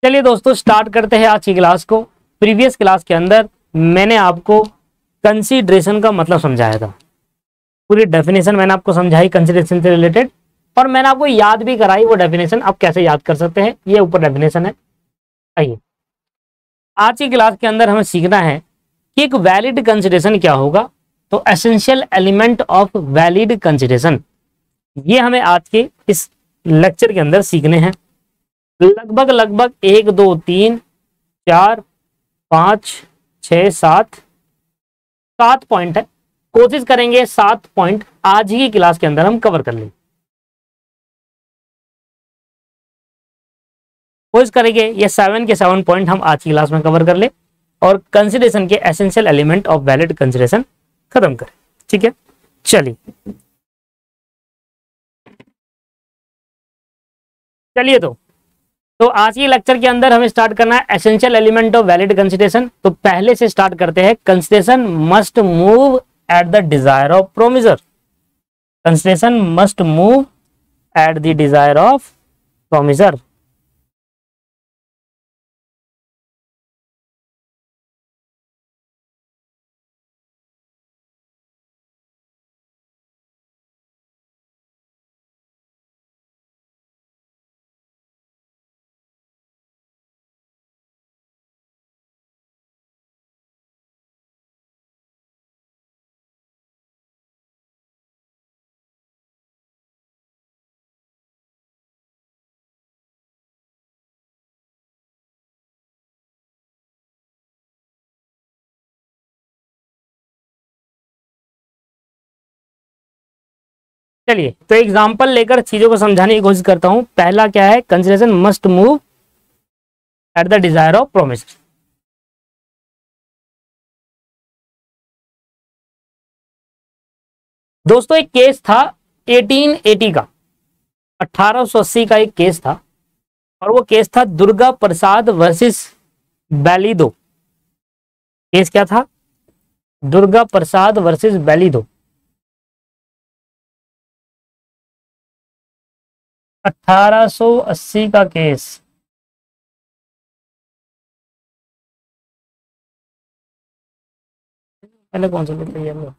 चलिए दोस्तों, स्टार्ट करते हैं आज की क्लास को। प्रीवियस क्लास के अंदर मैंने आपको कंसीडरेशन का मतलब समझाया था। पूरी डेफिनेशन मैंने आपको समझाई कंसीडरेशन से रिलेटेड, और मैंने आपको याद भी कराई वो डेफिनेशन आप कैसे याद कर सकते हैं। ये ऊपर डेफिनेशन है। आइए, आज की क्लास के अंदर हमें सीखना है कि एक वैलिड कंसीडरेशन क्या होगा। तो essential element of valid consideration, ये हमें आज के इस लेक्चर के अंदर सीखने हैं। लगभग लगभग 1 2 3 4 5 6 7 पॉइंट है। कोशिश करेंगे 7 पॉइंट आज ही की क्लास के अंदर हम कवर कर लें। कोशिश करेंगे ये 7 के 7 पॉइंट हम आज की क्लास में कवर कर ले और कंसीडरेशन के essential element of valid consideration खत्म करें। ठीक है, चलिए तो आज के लेक्चर के अंदर हमें स्टार्ट करना है essential element of valid consideration. तो पहले से स्टार्ट करते हैं। Consideration must move at the desire of promisor. Consideration must move at the desire of promisor. चलिए, तो एग्जांपल लेकर चीजों को समझाने की कोशिश करता हूं। पहला क्या है? Consideration must move at the desire of promisor. दोस्तों, एक केस था 1880 का, 1880 का एक केस था, और वो केस था दुर्गा प्रसाद वर्सेस बैलिदो। केस क्या था? दुर्गा प्रसाद वर्सेस बैलिदो। 1880 का केस। पहले कौन सा लेते हैं?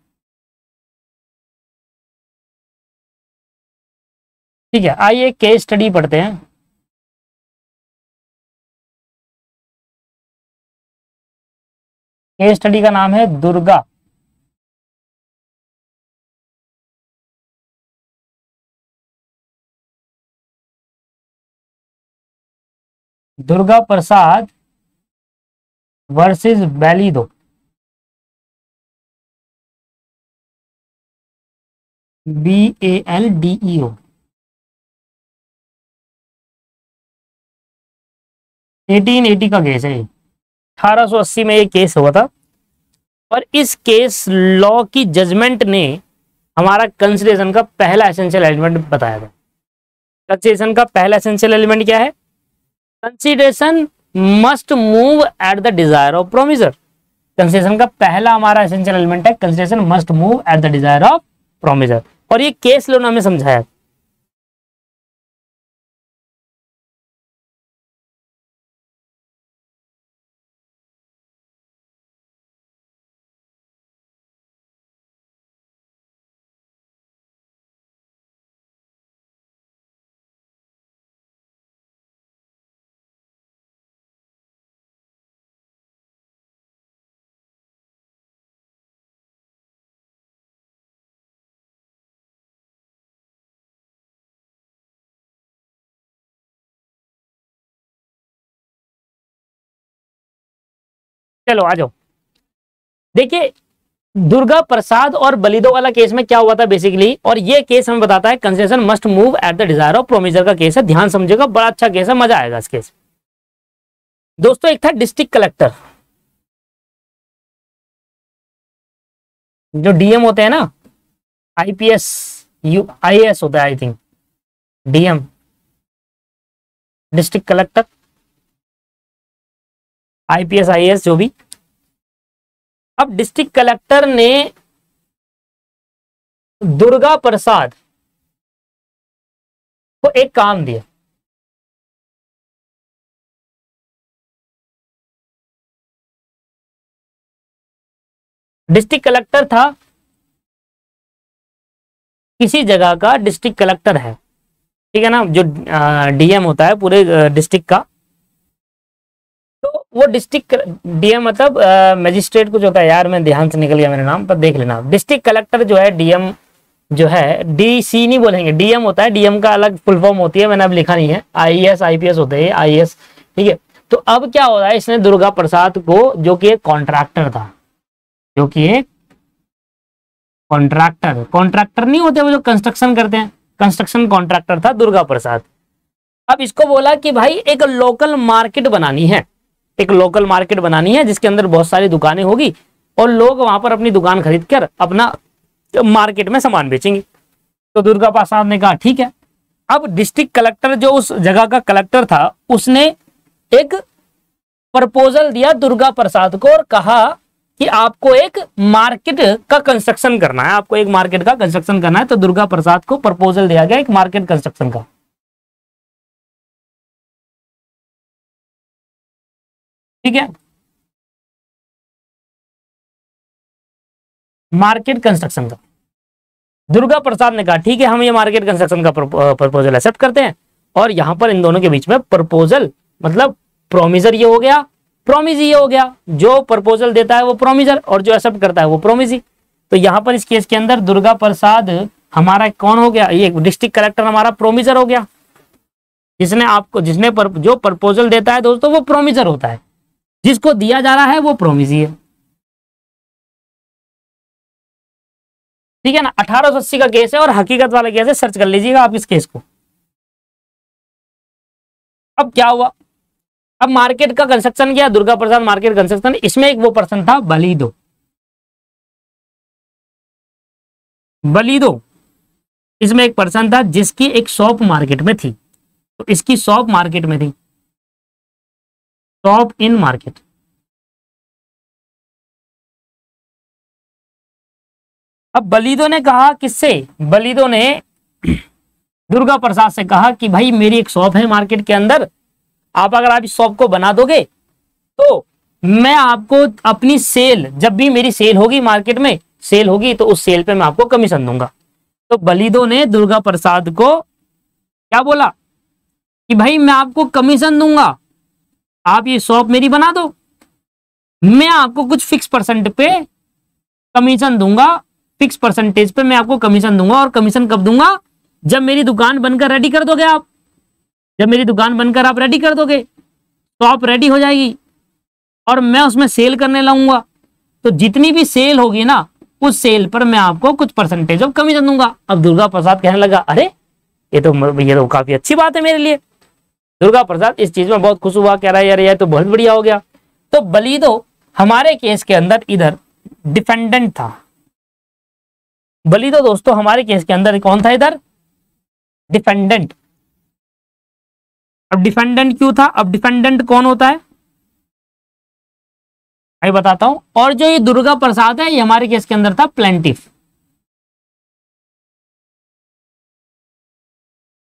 ठीक है, आइए केस स्टडी पढ़ते हैं। केस स्टडी का नाम है दुर्गा दुर्गा प्रसाद वर्सेस बैलिदो। BALDEO। 1880 का केस है। 1880 में ये केस हुआ था, और इस केस लॉ की जजमेंट ने हमारा कंसीडरेशन का पहला एसेंशियल एलिमेंट बताया था। कंसीडरेशन का पहला एसेंशियल एलिमेंट क्या है? Consideration must move at the desire of promisor. Consideration का पहला हमारा एसेंशियल एलिमेंट है consideration must move at the desire of promisor, और ये केस लॉ ने हमें समझाया। चलो आ जाओ। देखिए, दुर्गा प्रसाद और बलिदो वाला केस में क्या हुआ था बेसिकली, और ये केस हमें बताता है consideration must move at the desire of promisor का केस है। ध्यान समझेगा, बड़ा अच्छा केस है, मजा आएगा इस केस। दोस्तों, एक था डिस्ट्रिक्ट कलेक्टर, जो डीएम होते हैं ना, आईपीएस आईएएस होता है I think, DM district collector, IPS IAS जो भी। अब डिस्ट्रिक्ट कलेक्टर ने दुर्गा प्रसाद को एक काम दिया डिस्ट्रिक्ट कलेक्टर था, किसी जगह का डिस्ट्रिक्ट कलेक्टर है, ठीक है ना, जो डीएम होता है पूरे डिस्ट्रिक्ट का। तो वो डिस्ट्रिक्ट डीएम मतलब मजिस्ट्रेट कुछ होता है यार, मैं ध्यान से निकल गया मेरे नाम पर, देख लेना। डिस्ट्रिक्ट कलेक्टर जो है, डीएम जो है, डीसी नहीं बोलेंगे, डीएम होता है, डीएम का अलग फुल फॉर्म होती है, मैंने अब लिखा नहीं है, आईएएस आईपीएस होते हैं, आईएएस, ठीक है। तो अब क्या हो रहा है, इसने दुर्गा प्रसाद को, जो कि एक कॉन्ट्रैक्टर था, जो कि एक कॉन्ट्रैक्टर नहीं होते वो जो कंस्ट्रक्शन करते हैं, कंस्ट्रक्शन कॉन्ट्रैक्टर था दुर्गा प्रसाद। अब इसको बोला कि भाई एक लोकल मार्केट बनानी है, एक लोकल मार्केट बनानी है जिसके अंदर बहुत सारी दुकानें होगी और लोग वहां पर अपनी दुकान खरीद कर अपना मार्केट में सामान बेचेंगे। तो दुर्गा प्रसाद ने कहा ठीक है। अब डिस्ट्रिक्ट कलेक्टर जो उस जगह का कलेक्टर था, उसने एक प्रपोजल दिया दुर्गा प्रसाद को और कहा कि आपको एक मार्केट का कंस्ट्रक्शन करना है, आपको एक मार्केट का कंस्ट्रक्शन करना है। तो दुर्गा प्रसाद को प्रपोजल दिया गया एक मार्केट कंस्ट्रक्शन का, ठीक है, मार्केट कंस्ट्रक्शन का। दुर्गा प्रसाद ने कहा ठीक है, हम ये मार्केट कंस्ट्रक्शन का प्रपोजल एक्सेप्ट करते हैं। और यहां पर इन दोनों के बीच में प्रपोजल मतलब प्रोमिजर ये हो गया, प्रोमिस ये हो गया, जो प्रपोजल देता है वो प्रोमिजर और जो एक्सेप्ट करता है वो प्रोमिसी। तो यहां पर इस केस के अंदर दुर्गा प्रसाद हमारा कौन हो गया, ये डिस्ट्रिक्ट कलेक्टर हमारा प्रोमिजर हो गया, जिसने आपको जो प्रपोजल देता है दोस्तों वो प्रोमिजर होता है, जिसको दिया जा रहा है वो प्रोमिसी है, ठीक है ना। 1880 का केस है और हकीकत वाला केस है, सर्च कर लीजिएगा आप इस केस को। अब क्या हुआ, अब मार्केट का कंस्ट्रक्शन किया दुर्गा प्रसाद, मार्केट कंस्ट्रक्शन, इसमें एक वो पर्सन था बलिदो, इसमें एक पर्सन था जिसकी एक शॉप मार्केट में थी। तो इसकी शॉप मार्केट में थी, शॉप इन मार्केट। अब बलिदो ने कहा, किससे, बलिदो ने दुर्गा प्रसाद से कहा कि भाई मेरी एक शॉप है मार्केट के अंदर, आप अगर आप इस शॉप को बना दोगे तो मैं आपको अपनी सेल, जब भी मेरी सेल होगी मार्केट में सेल होगी तो उस सेल पे मैं आपको कमीशन दूंगा। तो बलिदो ने दुर्गा प्रसाद को क्या बोला कि भाई मैं आपको कमीशन दूंगा, आप ये शॉप मेरी बना दो, मैं आपको कुछ फिक्स परसेंट पे कमीशन दूंगा, फिक्स परसेंटेज पे मैं आपको कमीशन दूंगा। और कमीशन कब दूंगा, जब मेरी दुकान बनकर रेडी कर दोगे आप, जब मेरी दुकान बनकर आप रेडी कर दोगे, शॉप रेडी हो जाएगी और मैं उसमें सेल करने लगूंगा, तो जितनी भी सेल होगी ना उस सेल पर मैं आपको कुछ परसेंटेज ऑफ कमीशन दूंगा। अब दुर्गा प्रसाद कहने लगा अरे ये तो काफी अच्छी बात है मेरे लिए। दुर्गा प्रसाद इस चीज में बहुत खुश हुआ, कह रहा है यार ये तो बहुत बढ़िया हो गया। तो बलिदो हमारे केस के अंदर इधर डिफेंडेंट था, बलिदो दोस्तों हमारे केस के अंदर कौन था, इधर डिफेंडेंट। अब डिफेंडेंट क्यों था, अब डिफेंडेंट कौन होता है मैं बताता हूं। और जो ये दुर्गा प्रसाद है ये हमारे केस के अंदर था प्लेंटिफ।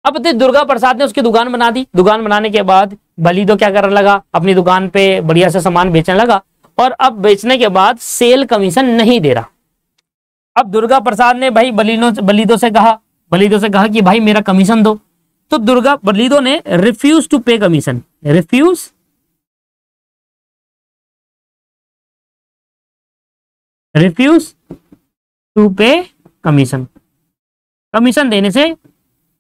अब दुर्गा प्रसाद ने उसकी दुकान बना दी, दुकान बनाने के बाद बलिदो क्या करने लगा, अपनी दुकान पे बढ़िया से सामान बेचने लगा और अब बेचने के बाद सेल कमीशन नहीं दे रहा। अब दुर्गा प्रसाद ने भाई बलिदो से कहा कि भाई मेरा कमीशन दो। तो बलिदो ने रिफ्यूज टू पे कमीशन, रिफ्यूज टू पे कमीशन, कमीशन देने से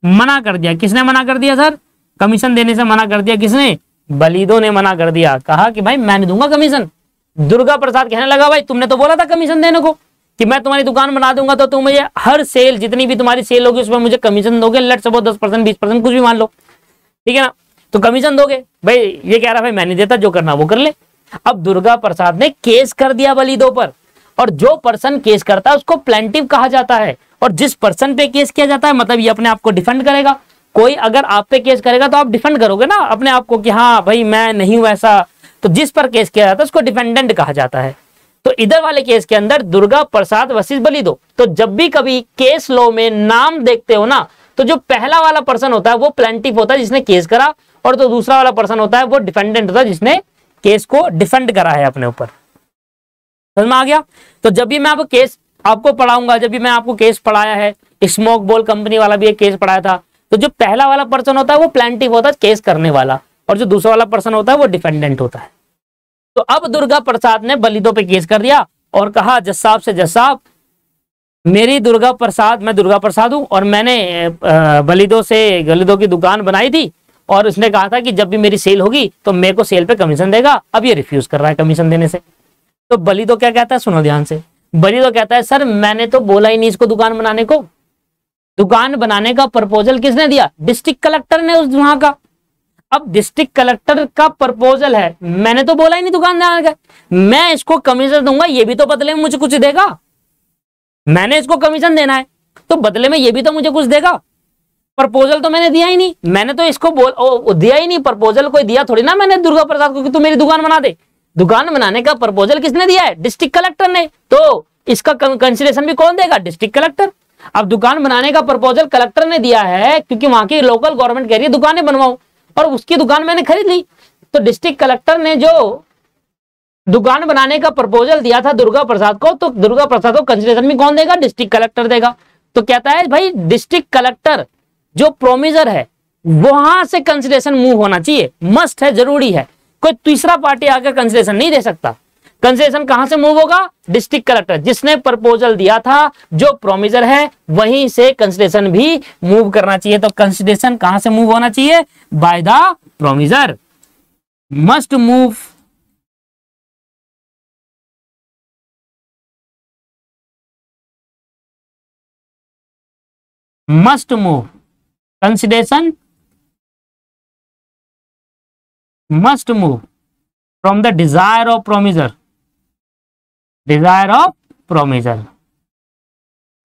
मना कर दिया। किसने मना कर दिया सर, कमीशन देने से मना कर दिया किसने, बलिदो ने मना कर दिया, कहा कि भाई मैं नहीं दूंगा कमीशन। दुर्गा प्रसाद कहने लगा भाई तुमने तो बोला था कमीशन देने को कि मैं तुम्हारी दुकान बना दूंगा तो तुम मुझे हर सेल जितनी भी तुम्हारी सेल होगी उसमें मुझे कमीशन दोगे, लेट्स सपोज 10% 20% कुछ भी मान लो, ठीक है ना, तो कमीशन दोगे। भाई ये कह रहा भाई मैं नहीं देता, जो करना वो कर ले। अब दुर्गा प्रसाद ने केस कर दिया बलिदो पर, और जो पर्सन केस करता है उसको प्लेंटिव कहा जाता है, और जिस पर्सन पे केस किया जाता है मतलब ये अपने आप को डिफेंड करेगा। कोई अगर आप पे केस करेगा तो आप डिफेंड करोगे ना अपने आप को कि हाँ भाई मैं नहीं हूं ऐसा, तो जिस पर केस किया जाता है उसको डिफेंडेंट कहा जाता है। तो इधर वाले केस के अंदर दुर्गा प्रसाद वर्सेस बलिदो, तो जब भी कभी केस लॉ में नाम देखते हो ना तो जो पहला वाला पर्सन होता है वो प्लेंटिफ होता है जिसने केस करा, और जो दूसरा वाला पर्सन होता है वो डिफेंडेंट होता है जिसने केस को डिफेंड करा है अपने ऊपर। समझ में आ गया। तो जब भी मैं आपको केस आपको पढ़ाऊंगा, जब भी मैं आपको केस पढ़ाया है, स्मोक बॉल कंपनी वाला भी एक केस पढ़ाया था, तो जो पहला वाला पर्सन होता है वो प्लेंटिफ होता है, केस करने वाला, और जो दूसरा वाला पर्सन होता है वो डिफेंडेंट होता है। तो अब दुर्गा प्रसाद ने बलिदो पे केस कर दिया और कहा जज साहब से, जज साहब मेरी दुर्गा प्रसाद, मैं दुर्गा प्रसाद हूं और मैंने बलिदो की दुकान बनाई थी और उसने कहा था कि जब भी मेरी सेल होगी तो मेरे को सेल पे कमीशन देगा। अब ये रिफ्यूज कर रहा है कमीशन देने से। तो बलिदो क्या कहता है, सुनो ध्यान से। बलिदो कहता है सर मैंने तो बोला ही नहीं इसको दुकान बनाने को। दुकान बनाने का प्रपोजल किसने दिया, डिस्ट्रिक्ट कलेक्टर ने उस वहां का। अब डिस्ट्रिक्ट कलेक्टर का प्रपोजल है, मैंने तो बोला ही नहीं दुकान बनाने का, मैं इसको कमीशन दूंगा, ये भी तो बदले में मुझे कुछ देगा। मैंने इसको कमीशन देना है तो बदले में ये भी तो मुझे कुछ देगा। प्रपोजल तो मैंने दिया ही नहीं, मैंने तो इसको दिया ही नहीं, प्रपोजल कोई दिया थोड़ी ना मैंने दुर्गा प्रसाद को कि तू मेरी दुकान बना दे। दुकान बनाने का प्रपोजल किसने दिया है, डिस्ट्रिक्ट कलेक्टर ने। तो इसका कंसिडरेशन भी कौन देगा, डिस्ट्रिक्ट कलेक्टर। अब दुकान बनाने का प्रपोजल कलेक्टर ने दिया है क्योंकि वहां की लोकल गवर्नमेंट कह रही है दुकानें बनवाओ, और उसकी दुकान मैंने खरीद ली। तो डिस्ट्रिक्ट कलेक्टर ने जो दुकान बनाने का प्रपोजल दिया था दुर्गा प्रसाद को, तो दुर्गा प्रसाद को कंसिडरेशन भी कौन देगा, डिस्ट्रिक्ट कलेक्टर देगा। तो कहता है भाई डिस्ट्रिक्ट कलेक्टर जो प्रोमिजर है वहां से कंसिडरेशन मूव होना चाहिए, मस्ट है, जरूरी है। कोई तीसरा पार्टी आकर कंसिडरेशन नहीं दे सकता। कंसिडरेशन कहां से मूव होगा, डिस्ट्रिक्ट कलेक्टर जिसने प्रपोजल दिया था, जो प्रोमिजर है वहीं से कंसिडरेशन भी मूव करना चाहिए। तो कंसिडरेशन कहां से मूव होना चाहिए, by the promisor, must move consideration must move from the desire of promiser,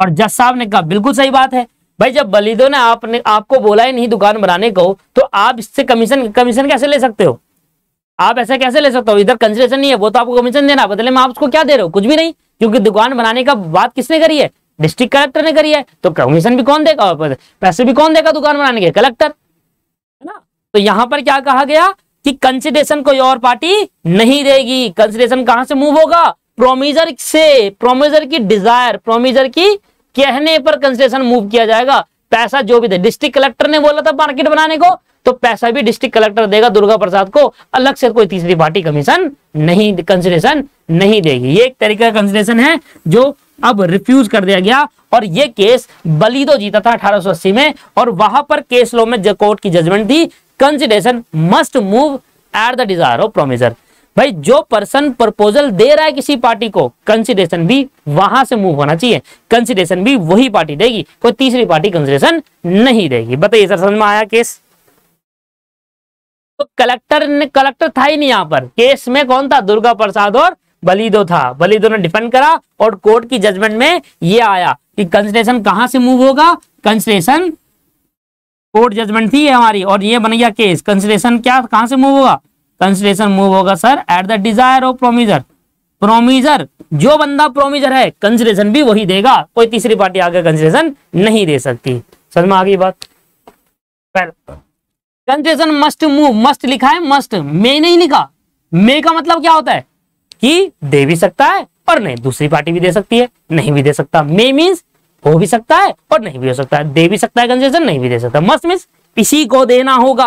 और जज साहब ने कहा बिल्कुल सही बात है भाई, जब बलिदो ने आपको बोला ही नहीं दुकान बनाने को, तो आप इससे कमीशन कैसे ले सकते हो, आप ऐसे कैसे ले सकते हो। इधर कंसिडरेशन नहीं है, वो तो आपको कमीशन देना, बदले में आप उसको क्या दे रहे हो, कुछ भी नहीं, क्योंकि दुकान बनाने का बात किसने करी है, डिस्ट्रिक्ट कलेक्टर ने करी है। तो कमीशन भी कौन देगा, पैसे भी कौन देगा दुकान बनाने के, कलेक्टर, है ना। तो यहां पर क्या कहा गया कि कंसिडरेशन कोई और पार्टी नहीं देगी। कंसिडरेशन कहां से मूव होगा, प्रोमिजर से, प्रोमिजर की डिजायर, प्रोमिजर की कहने पर कंसिडरेशन मूव किया जाएगा। पैसा जो भी दे, डिस्ट्रिक्ट कलेक्टर ने बोला था मार्केट बनाने को, तो पैसा भी डिस्ट्रिक्ट कलेक्टर देगा दुर्गा प्रसाद को, अलग से कोई तीसरी पार्टी कमीशन नहीं, कंसिडरेशन नहीं देगी। ये एक तरीके का कंसिडरेशन है जो अब रिफ्यूज कर दिया गया। और ये केस बलिदो जीता था 1880 में, और वहां पर केस लॉ में जो कोर्ट की जजमेंट थी, consideration must move at the desire of promisor. भाई जो पर्सन प्रपोजल दे रहा है किसी पार्टी को, कंसिडरेशन भी वहां से मूव होना चाहिए, कंसिडरेशन भी वही पार्टी देगी, कोई तीसरी पार्टी कंसिडरेशन नहीं देगी। बताइए सर, समझ में आया केस। तो कलेक्टर था ही नहीं यहां पर, केस में कौन था, दुर्गा प्रसाद और बलिदो था। बलिदो ने डिफेंड करा और कोर्ट की जजमेंट में ये आया कि कंसिडरेशन कहां से मूव होगा, कंसिडरेशन, कोर्ट जजमेंट थी हमारी और ये बन गया केस। कंसिडरेशन क्या कहां से मूव होगा, कंसिडरेशन मूव होगा sir at the desire of promisor. Promisor जो बंदा प्रोमिजर है कंसिडरेशन भी वही देगा, कोई तीसरी पार्टी आगे कंसिडरेशन नहीं दे सकती। समझ में आ गई बात। कंसिडरेशन मस्ट मूव, मस्ट लिखा है, मस्ट, मे नहीं लिखा। मे का मतलब क्या होता है कि दे भी सकता है और नहीं, दूसरी पार्टी भी दे सकती है, नहीं भी दे सकता। मे मींस हो भी सकता है और नहीं भी हो सकता है, दे भी सकता है कंसेशन, नहीं भी दे सकता। मस्ट मींस किसी को देना होगा,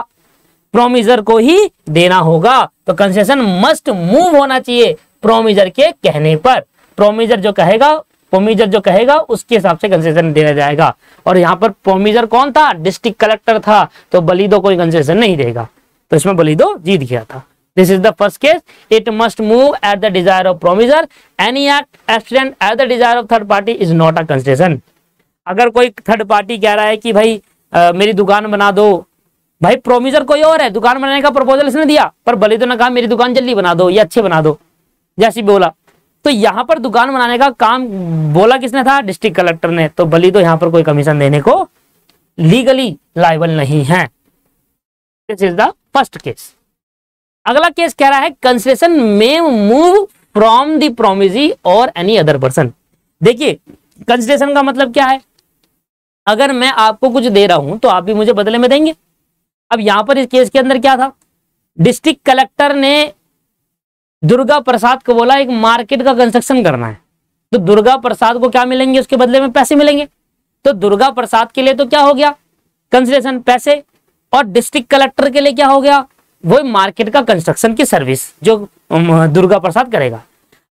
प्रोमिजर को ही देना होगा। तो कंसेशन मस्ट मूव होना चाहिए प्रोमिजर के कहने पर। प्रोमिजर जो कहेगा उसके हिसाब से कंसेशन दिया जाएगा। और यहाँ पर प्रोमिजर कौन था, डिस्ट्रिक्ट कलेक्टर था, तो बलिदो कोई कंसेशन नहीं देगा। तो इसमें बलिदो जीत गया था। This is the first case. It must move at the desire of promiser. Any act absent at the desire of third party is not a consideration. अगर कोई थर्ड पार्टी कह रहा है कि भाई मेरी दुकान बना दो, भाई प्रोमिजर कोई और है, दुकान बनाने का प्रपोजल इसने दिया, पर बलिदो ने कहा मेरी दुकान जल्दी बना दो या अच्छे बना दो, जैसी बोला। तो यहाँ पर दुकान बनाने का काम बोला किसने था, डिस्ट्रिक्ट कलेक्टर ने। तो बलिदो यहाँ पर कोई कमीशन देने को लीगली लायबल नहीं है। This is the first case. अगला केस कह रहा है कंसिडरेशन में मूव फ्रॉम द प्रोमिजी और एनी अदर पर्सन। देखिए कंसिडरेशन का मतलब क्या है, अगर मैं आपको कुछ दे रहा हूं तो आप भी मुझे बदले में देंगे। अब यहां पर इस केस के अंदर क्या था, डिस्ट्रिक्ट कलेक्टर ने दुर्गा प्रसाद को बोला एक मार्केट का कंस्ट्रक्शन करना है, तो दुर्गा प्रसाद को क्या मिलेंगे, उसके बदले में पैसे मिलेंगे। तो दुर्गा प्रसाद के लिए तो क्या हो गया, कंसिडरेशन पैसे, और डिस्ट्रिक्ट कलेक्टर के लिए क्या हो गया, वो मार्केट का कंस्ट्रक्शन की सर्विस जो दुर्गा प्रसाद करेगा।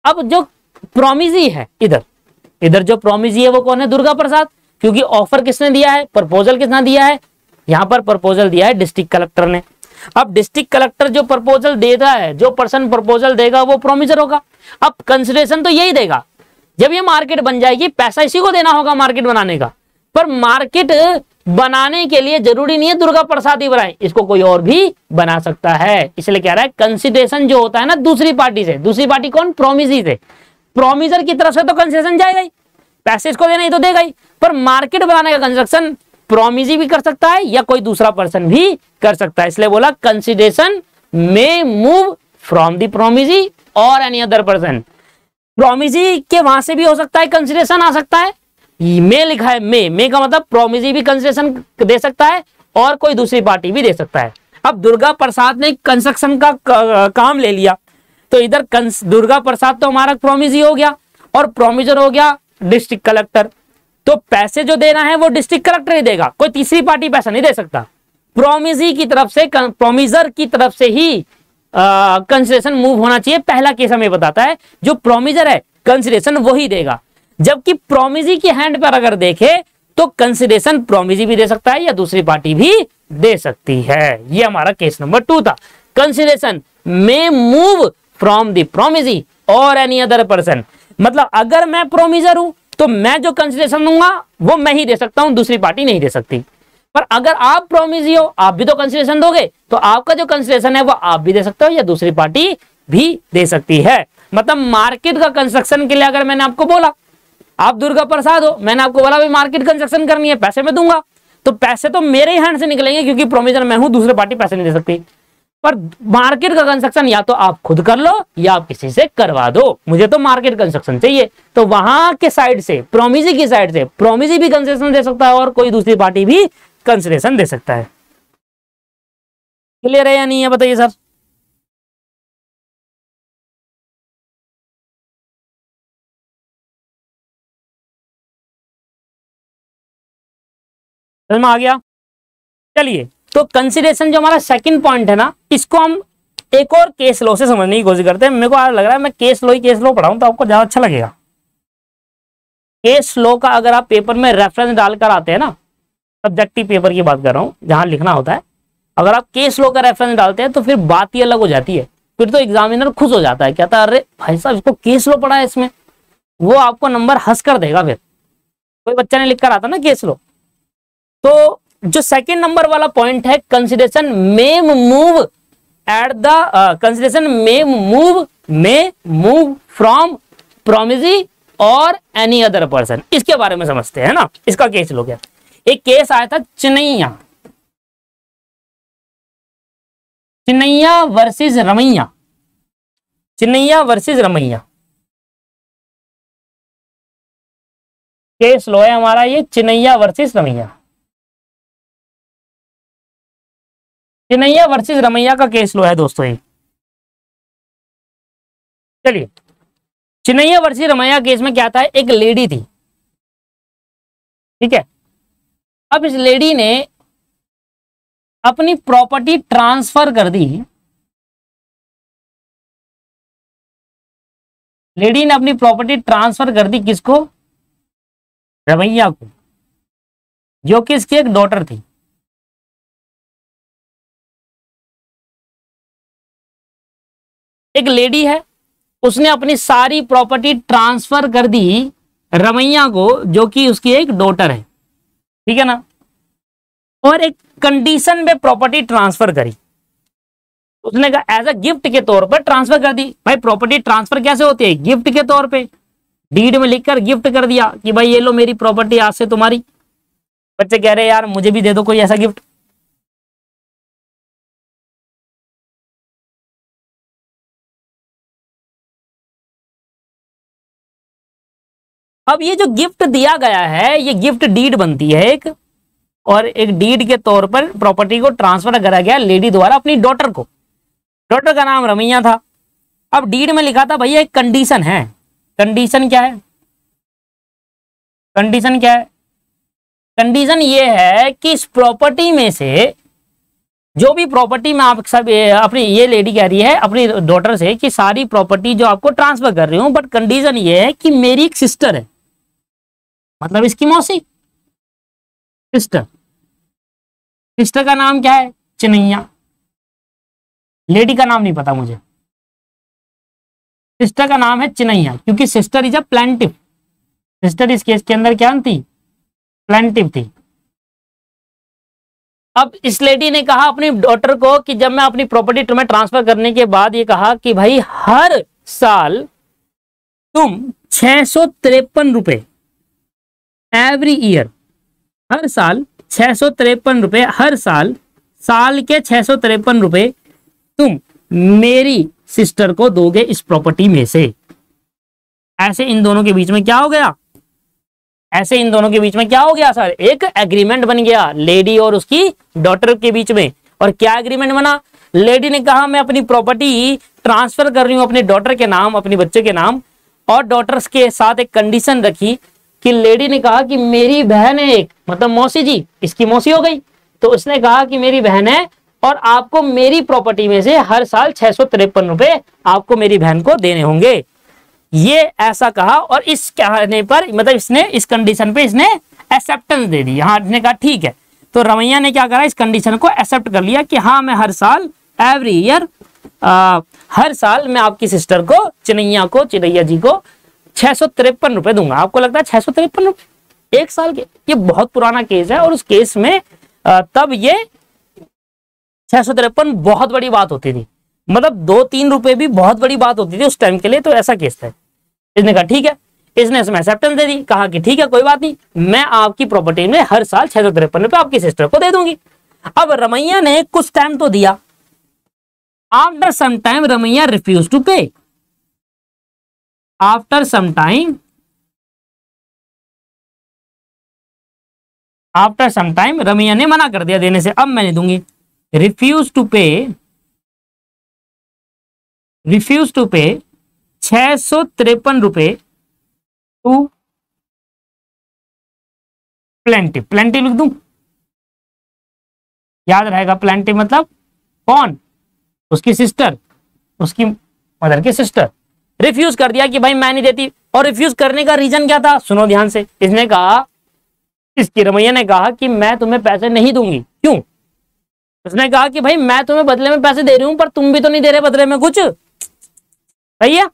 अब जो प्रोमिजी है, इधर जो प्रोमिजी है वो कौन है, दुर्गा प्रसाद, क्योंकि ऑफर किसने दिया है, प्रपोजल किसने दिया है, यहाँ पर प्रपोजल दिया है डिस्ट्रिक्ट कलेक्टर ने। अब डिस्ट्रिक्ट कलेक्टर जो प्रपोजल देता है, जो पर्सन प्रपोजल देगा वो प्रोमिजर होगा। अब कंसिडरेशन तो यही देगा, जब ये मार्केट बन जाएगी पैसा इसी को देना होगा मार्केट बनाने का। पर मार्केट बनाने के लिए जरूरी नहीं है दुर्गा प्रसाद ही बनाए, इसको कोई और भी बना सकता है। इसलिए कह रहा है कंसिडरेशन जो होता है ना दूसरी पार्टी से, दूसरी पार्टी कौन, प्रोमिजी से, प्रोमिजर की तरफ से तो कंसिडरेशन जाएगा ही, पैसे इसको देना ही तो देगा ही। पर मार्केट बनाने का कंस्ट्रक्शन प्रोमिजी भी कर सकता है या कोई दूसरा पर्सन भी कर सकता है। इसलिए बोला consideration may move from the promisee और एनी अदर पर्सन। प्रोमिजी के वहां से भी हो सकता है कंसिडरेशन आ सकता है, मे लिखा है, मे का मतलब प्रोमिजी भी कंसिडरेशन दे सकता है और कोई दूसरी पार्टी भी दे सकता है। अब दुर्गा प्रसाद ने कंस्ट्रक्शन का काम ले लिया, तो इधर दुर्गा प्रसाद तो हमारा प्रोमिजी हो गया और प्रोमिजर हो गया डिस्ट्रिक्ट कलेक्टर। तो पैसे जो देना है वो डिस्ट्रिक्ट कलेक्टर ही देगा, कोई तीसरी पार्टी पैसा नहीं दे सकता। प्रोमिजी की तरफ से, प्रोमिजर की तरफ से ही कंसिडरेशन मूव होना चाहिए। पहला केस हमें बताता है जो प्रोमिजर है कंसिडरेशन वही देगा, जबकि प्रोमिजी की हैंड पर अगर देखे तो कंसिडरेशन प्रोमिजी भी दे सकता है या दूसरी पार्टी भी दे सकती है। ये हमारा केस नंबर 2 था। Consideration may move from the promisee और एनी अदर पर्सन, मतलब अगर मैं प्रोमिजर हूं तो मैं जो कंसिडरेशन दूंगा वो मैं ही दे सकता हूं, दूसरी पार्टी नहीं दे सकती। पर अगर आप प्रोमिजी हो, आप भी तो कंसिडरेशन दोगे, तो आपका जो कंसिडरेशन है वो आप भी दे सकते हो या दूसरी पार्टी भी दे सकती है। मतलब मार्केट का कंस्ट्रक्शन के लिए अगर मैंने आपको बोला, आप दुर्गा प्रसाद हो, मैंने आपको बोला भाई मार्केट कंस्ट्रक्शन करनी है, पैसे मैं दूंगा, तो पैसे तो मेरे हैंड से निकलेंगे क्योंकि प्रोमिजर मैं हूं, दूसरी पार्टी पैसे नहीं दे सकती। पर मार्केट का कंस्ट्रक्शन या तो आप खुद कर लो या आप किसी से करवा दो, मुझे तो मार्केट कंस्ट्रक्शन चाहिए, तो वहां के साइड से, प्रोमिजी की साइड से, प्रोमिजी भी कंसेशन दे सकता है और कोई दूसरी पार्टी भी कंसिडरेशन दे सकता है। क्लियर है या नहीं है बताइए सर। समझ में आ गया। चलिए, तो कंसिडरेशन जो हमारा सेकंड पॉइंट है ना, इसको हम एक और केस लॉ से समझने की कोशिश करते हैं। मेरे को लग रहा है मैं केस लॉ पढ़ाऊं तो आपको ज्यादा अच्छा लगेगा। केस लॉ का अगर आप पेपर में रेफरेंस डालकर आते हैं ना, सब्जेक्टिव पेपर की बात कर रहा हूँ जहां लिखना होता है, अगर आप केस लॉ का रेफरेंस डालते हैं तो फिर बात ही अलग हो जाती है। फिर तो एग्जामिनर खुश हो जाता है, कहता है अरे भाई साहब इसको केस लॉ पढ़ा है इसमें, वो आपको नंबर हंस कर देगा। फिर कोई बच्चा ने लिख कर आता ना केस लॉ। तो जो सेकंड नंबर वाला पॉइंट है, consideration may move at the consideration may move from promisee और एनी अदर पर्सन, इसके बारे में समझते हैं ना। इसका केस लो, क्या एक केस आया था Chinnaiah versus Ramaiah, Chinnaiah versus Ramaiah case law है हमारा ये, चिन्नैया वर्सेस रमैया। चिन्नैया वर्सेस रमैया का केस लो है दोस्तों ये। चलिए, चिन्नैया वर्सेस रमैया केस में क्या था, एक लेडी थी, ठीक है। अब इस लेडी ने अपनी प्रॉपर्टी ट्रांसफर कर दी, लेडी ने अपनी प्रॉपर्टी ट्रांसफर कर दी किसको, रमैया को, जो कि इसकी एक डॉटर थी। एक लेडी है, उसने अपनी सारी प्रॉपर्टी ट्रांसफर कर दी रमैया को, जो कि उसकी एक डॉटर है, ठीक है ना। और एक कंडीशन पे प्रॉपर्टी ट्रांसफर करी, उसने कहा एज अ गिफ्ट के तौर पर ट्रांसफर कर दी। भाई प्रॉपर्टी ट्रांसफर कैसे होती है, गिफ्ट के तौर पे, डीड में लिखकर गिफ्ट कर दिया कि भाई ये लो मेरी प्रॉपर्टी आज से तुम्हारी। बच्चे कह रहे यार मुझे भी दे दो कोई ऐसा गिफ्ट। अब ये जो गिफ्ट दिया गया है, ये गिफ्ट डीड बनती है एक, और एक डीड के तौर पर प्रॉपर्टी को ट्रांसफर करा गया लेडी द्वारा अपनी डॉटर को। डॉटर का नाम रमैया था। अब डीड में लिखा था भैया एक कंडीशन है। कंडीशन क्या है? कंडीशन क्या है? कंडीशन ये है कि इस प्रॉपर्टी में से जो भी प्रॉपर्टी में आप सब अपनी ये लेडी कह रही है अपनी डॉटर से कि सारी प्रॉपर्टी जो आपको ट्रांसफर कर रही हूं, बट कंडीशन ये है कि मेरी एक सिस्टर है, मतलब इसकी मौसी, सिस्टर। सिस्टर का नाम क्या है? चिनैया। लेडी का नाम नहीं पता मुझे। सिस्टर का नाम है चिनैया, क्योंकि sister is a plaintiff. Sister इस केस के अंदर क्या थी? प्लेंटिव थी। अब इस लेडी ने कहा अपनी डॉटर को कि जब मैं अपनी प्रॉपर्टी तुम्हें ट्रांसफर करने के बाद ये कहा कि भाई हर साल तुम 653 रुपए एवरी ईयर, हर साल 653 रुपए, हर साल साल के 653 रुपए तुम मेरी सिस्टर को दोगे इस प्रॉपर्टी में से। ऐसे इन दोनों के बीच में क्या हो गया? ऐसे इन दोनों के बीच में क्या हो गया सर? एक एग्रीमेंट बन गया लेडी और उसकी डॉटर के बीच में। और क्या एग्रीमेंट बना? लेडी ने कहा मैं अपनी प्रॉपर्टी ट्रांसफर कर रही हूं अपनी डॉटर के नाम, अपनी बच्चे के नाम, और डॉटर्स के साथ एक कंडीशन रखी कि लेडी ने कहा कि मेरी बहन है एक, मतलब मौसी जी, इसकी मौसी हो गई, तो उसने कहा कि मेरी बहन है और आपको मेरी प्रॉपर्टी में से हर साल 653 रुपए आपको मेरी बहन को देने होंगे। ये ऐसा कहा और इस कहने पर मतलब इसने इस कंडीशन पे इसने एक्सेप्टेंस दे दी। हाँ, इसने कहा ठीक है। तो रमैया ने क्या करा? इस कंडीशन को एक्सेप्ट कर लिया कि हाँ मैं हर साल एवरी ईयर हर साल मैं आपकी सिस्टर को चिनैया जी को 653 रुपए दूंगा। आपको लगता है 653 रुपए एक साल के? ये बहुत पुराना केस है और उस केस में तब ये 653 बहुत बड़ी बात होती थी, मतलब 2-3 रुपए भी बहुत बड़ी बात होती थी उस टाइम के लिए। तो ऐसा केस था। इसने कहा ठीक है, इसने इसमें एक्सेप्टेंस दे दी, कहा कि ठीक है कोई बात नहीं, मैं आपकी प्रॉपर्टी में हर साल 653 रुपए आपकी सिस्टर को दे दूंगी। अब रमैया ने कुछ टाइम तो दिया। After some time Ramaiah refuse to pay. After some time Ramaiah ने मना कर दिया देने से, अब मैं नहीं दूंगी। रिफ्यूज टू पे 653 रुपए टू प्लेंटिव। प्लेंटिव लिख दूं, याद रहेगा। प्लेंटिव मतलब कौन? उसकी सिस्टर, उसकी मदर की सिस्टर। रिफ्यूज कर दिया कि भाई मैं नहीं देती। और रिफ्यूज करने का रीजन क्या था? सुनो ध्यान से। इसने कहा, इसकी रमैया ने कहा कि मैं तुम्हें पैसे नहीं दूंगी। क्यों? उसने कहा कि भाई मैं तुम्हें बदले में पैसे दे रही हूं पर तुम भी तो नहीं दे रहे बदले में कुछ। भैया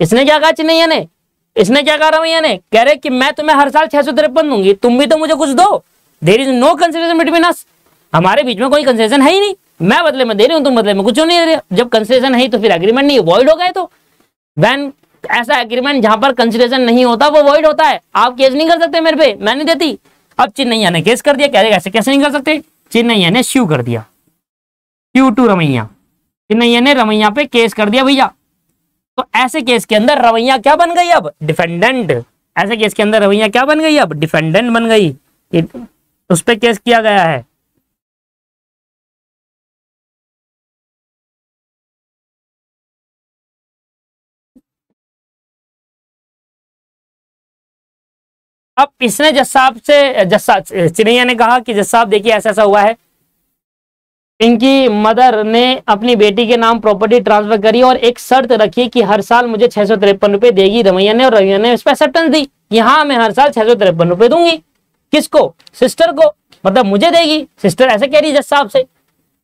इसने क्या कहा चिनैया ने? इसने क्या कहा रमैया ने? कह रहे कि मैं तुम्हें हर साल 653 दूंगी, तुम भी तो मुझे कुछ दो। There is no consideration between us. हमारे बीच में कोई कंसेशन है ही नहीं। मैं बदले में दे रही हूं, तुम बदले में कुछ नहीं दे रहे। जब कंसेशन है तो फिर एग्रीमेंट नहीं, वॉइड हो गए। तो व्हेन ऐसा एग्रीमेंट जहां पर कंसिडरेशन नहीं होता वो वॉइड होता है। आप केस नहीं कर सकते मेरे पे, मैं नहीं देती। अब चिनैया ने केस कर दिया। कह रहे ऐसे कैसे नहीं कर सकते? चिनैया ने स्यू कर दिया, स्यू टू रमैया। चिनैया ने रमैया पे केस कर दिया भैया। तो ऐसे केस के अंदर रमैया क्या बन गई? अब डिफेंडेंट। ऐसे केस के अंदर रमैया क्या बन गई? अब डिफेंडेंट बन गई। उस पे केस किया गया है। अब इसने जज साहब चिनैया ने कहा कि जज साहब देखिए ऐसा ऐसा हुआ है, इनकी मदर ने अपनी बेटी के नाम प्रॉपर्टी ट्रांसफर करी और एक शर्त रखी कि हर साल मुझे 653 रुपए देगी रमैया ने, और रमैया ने इस पर एक्सेप्टेंस दी। यहाँ मैं हर साल 653 रुपए दूंगी। किसको? सिस्टर को, मतलब मुझे देगी। सिस्टर ऐसे कह रही है जज साहब से।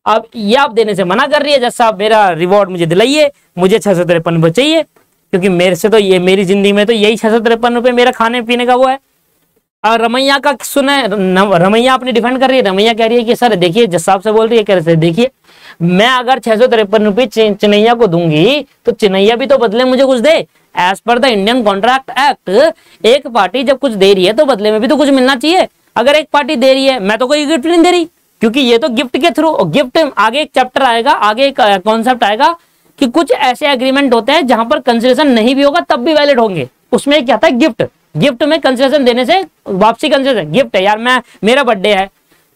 अब ये आप देने से मना कर रही है, जज साहब मेरा रिवॉर्ड मुझे दिलाइए, मुझे 653 रुपए चाहिए, क्योंकि मेरे से तो ये मेरी जिंदगी में तो यही 653 रुपए मेरा खाने पीने का वो है। और रमैया का सुने, रमैया अपनी डिफेंड कर रही है। रमैया कह रही है कि सर देखिए, जज साहब से बोल रही है, कह रहे देखिए मैं अगर 653 रुपए चिनैया को दूंगी तो चिनैया भी तो बदले मुझे कुछ दे। As per the Indian contract act एक पार्टी जब कुछ दे रही है तो बदले में भी तो कुछ मिलना चाहिए। अगर एक पार्टी दे रही है, मैं तो कोई गिफ्ट नहीं दे रही, क्योंकि ये तो गिफ्ट के थ्रू, गिफ्ट आगे एक चैप्टर आएगा, आगे एक कॉन्सेप्ट आएगा कि कुछ ऐसे एग्रीमेंट होते हैं जहां पर कंसिडरेशन नहीं भी होगा तब भी वैलिड होंगे। उसमें क्या था? गिफ्ट। गिफ्ट में कंसेशन देने से वापसी कंसेशन। गिफ्ट है यार, मैं मेरा बर्थडे है,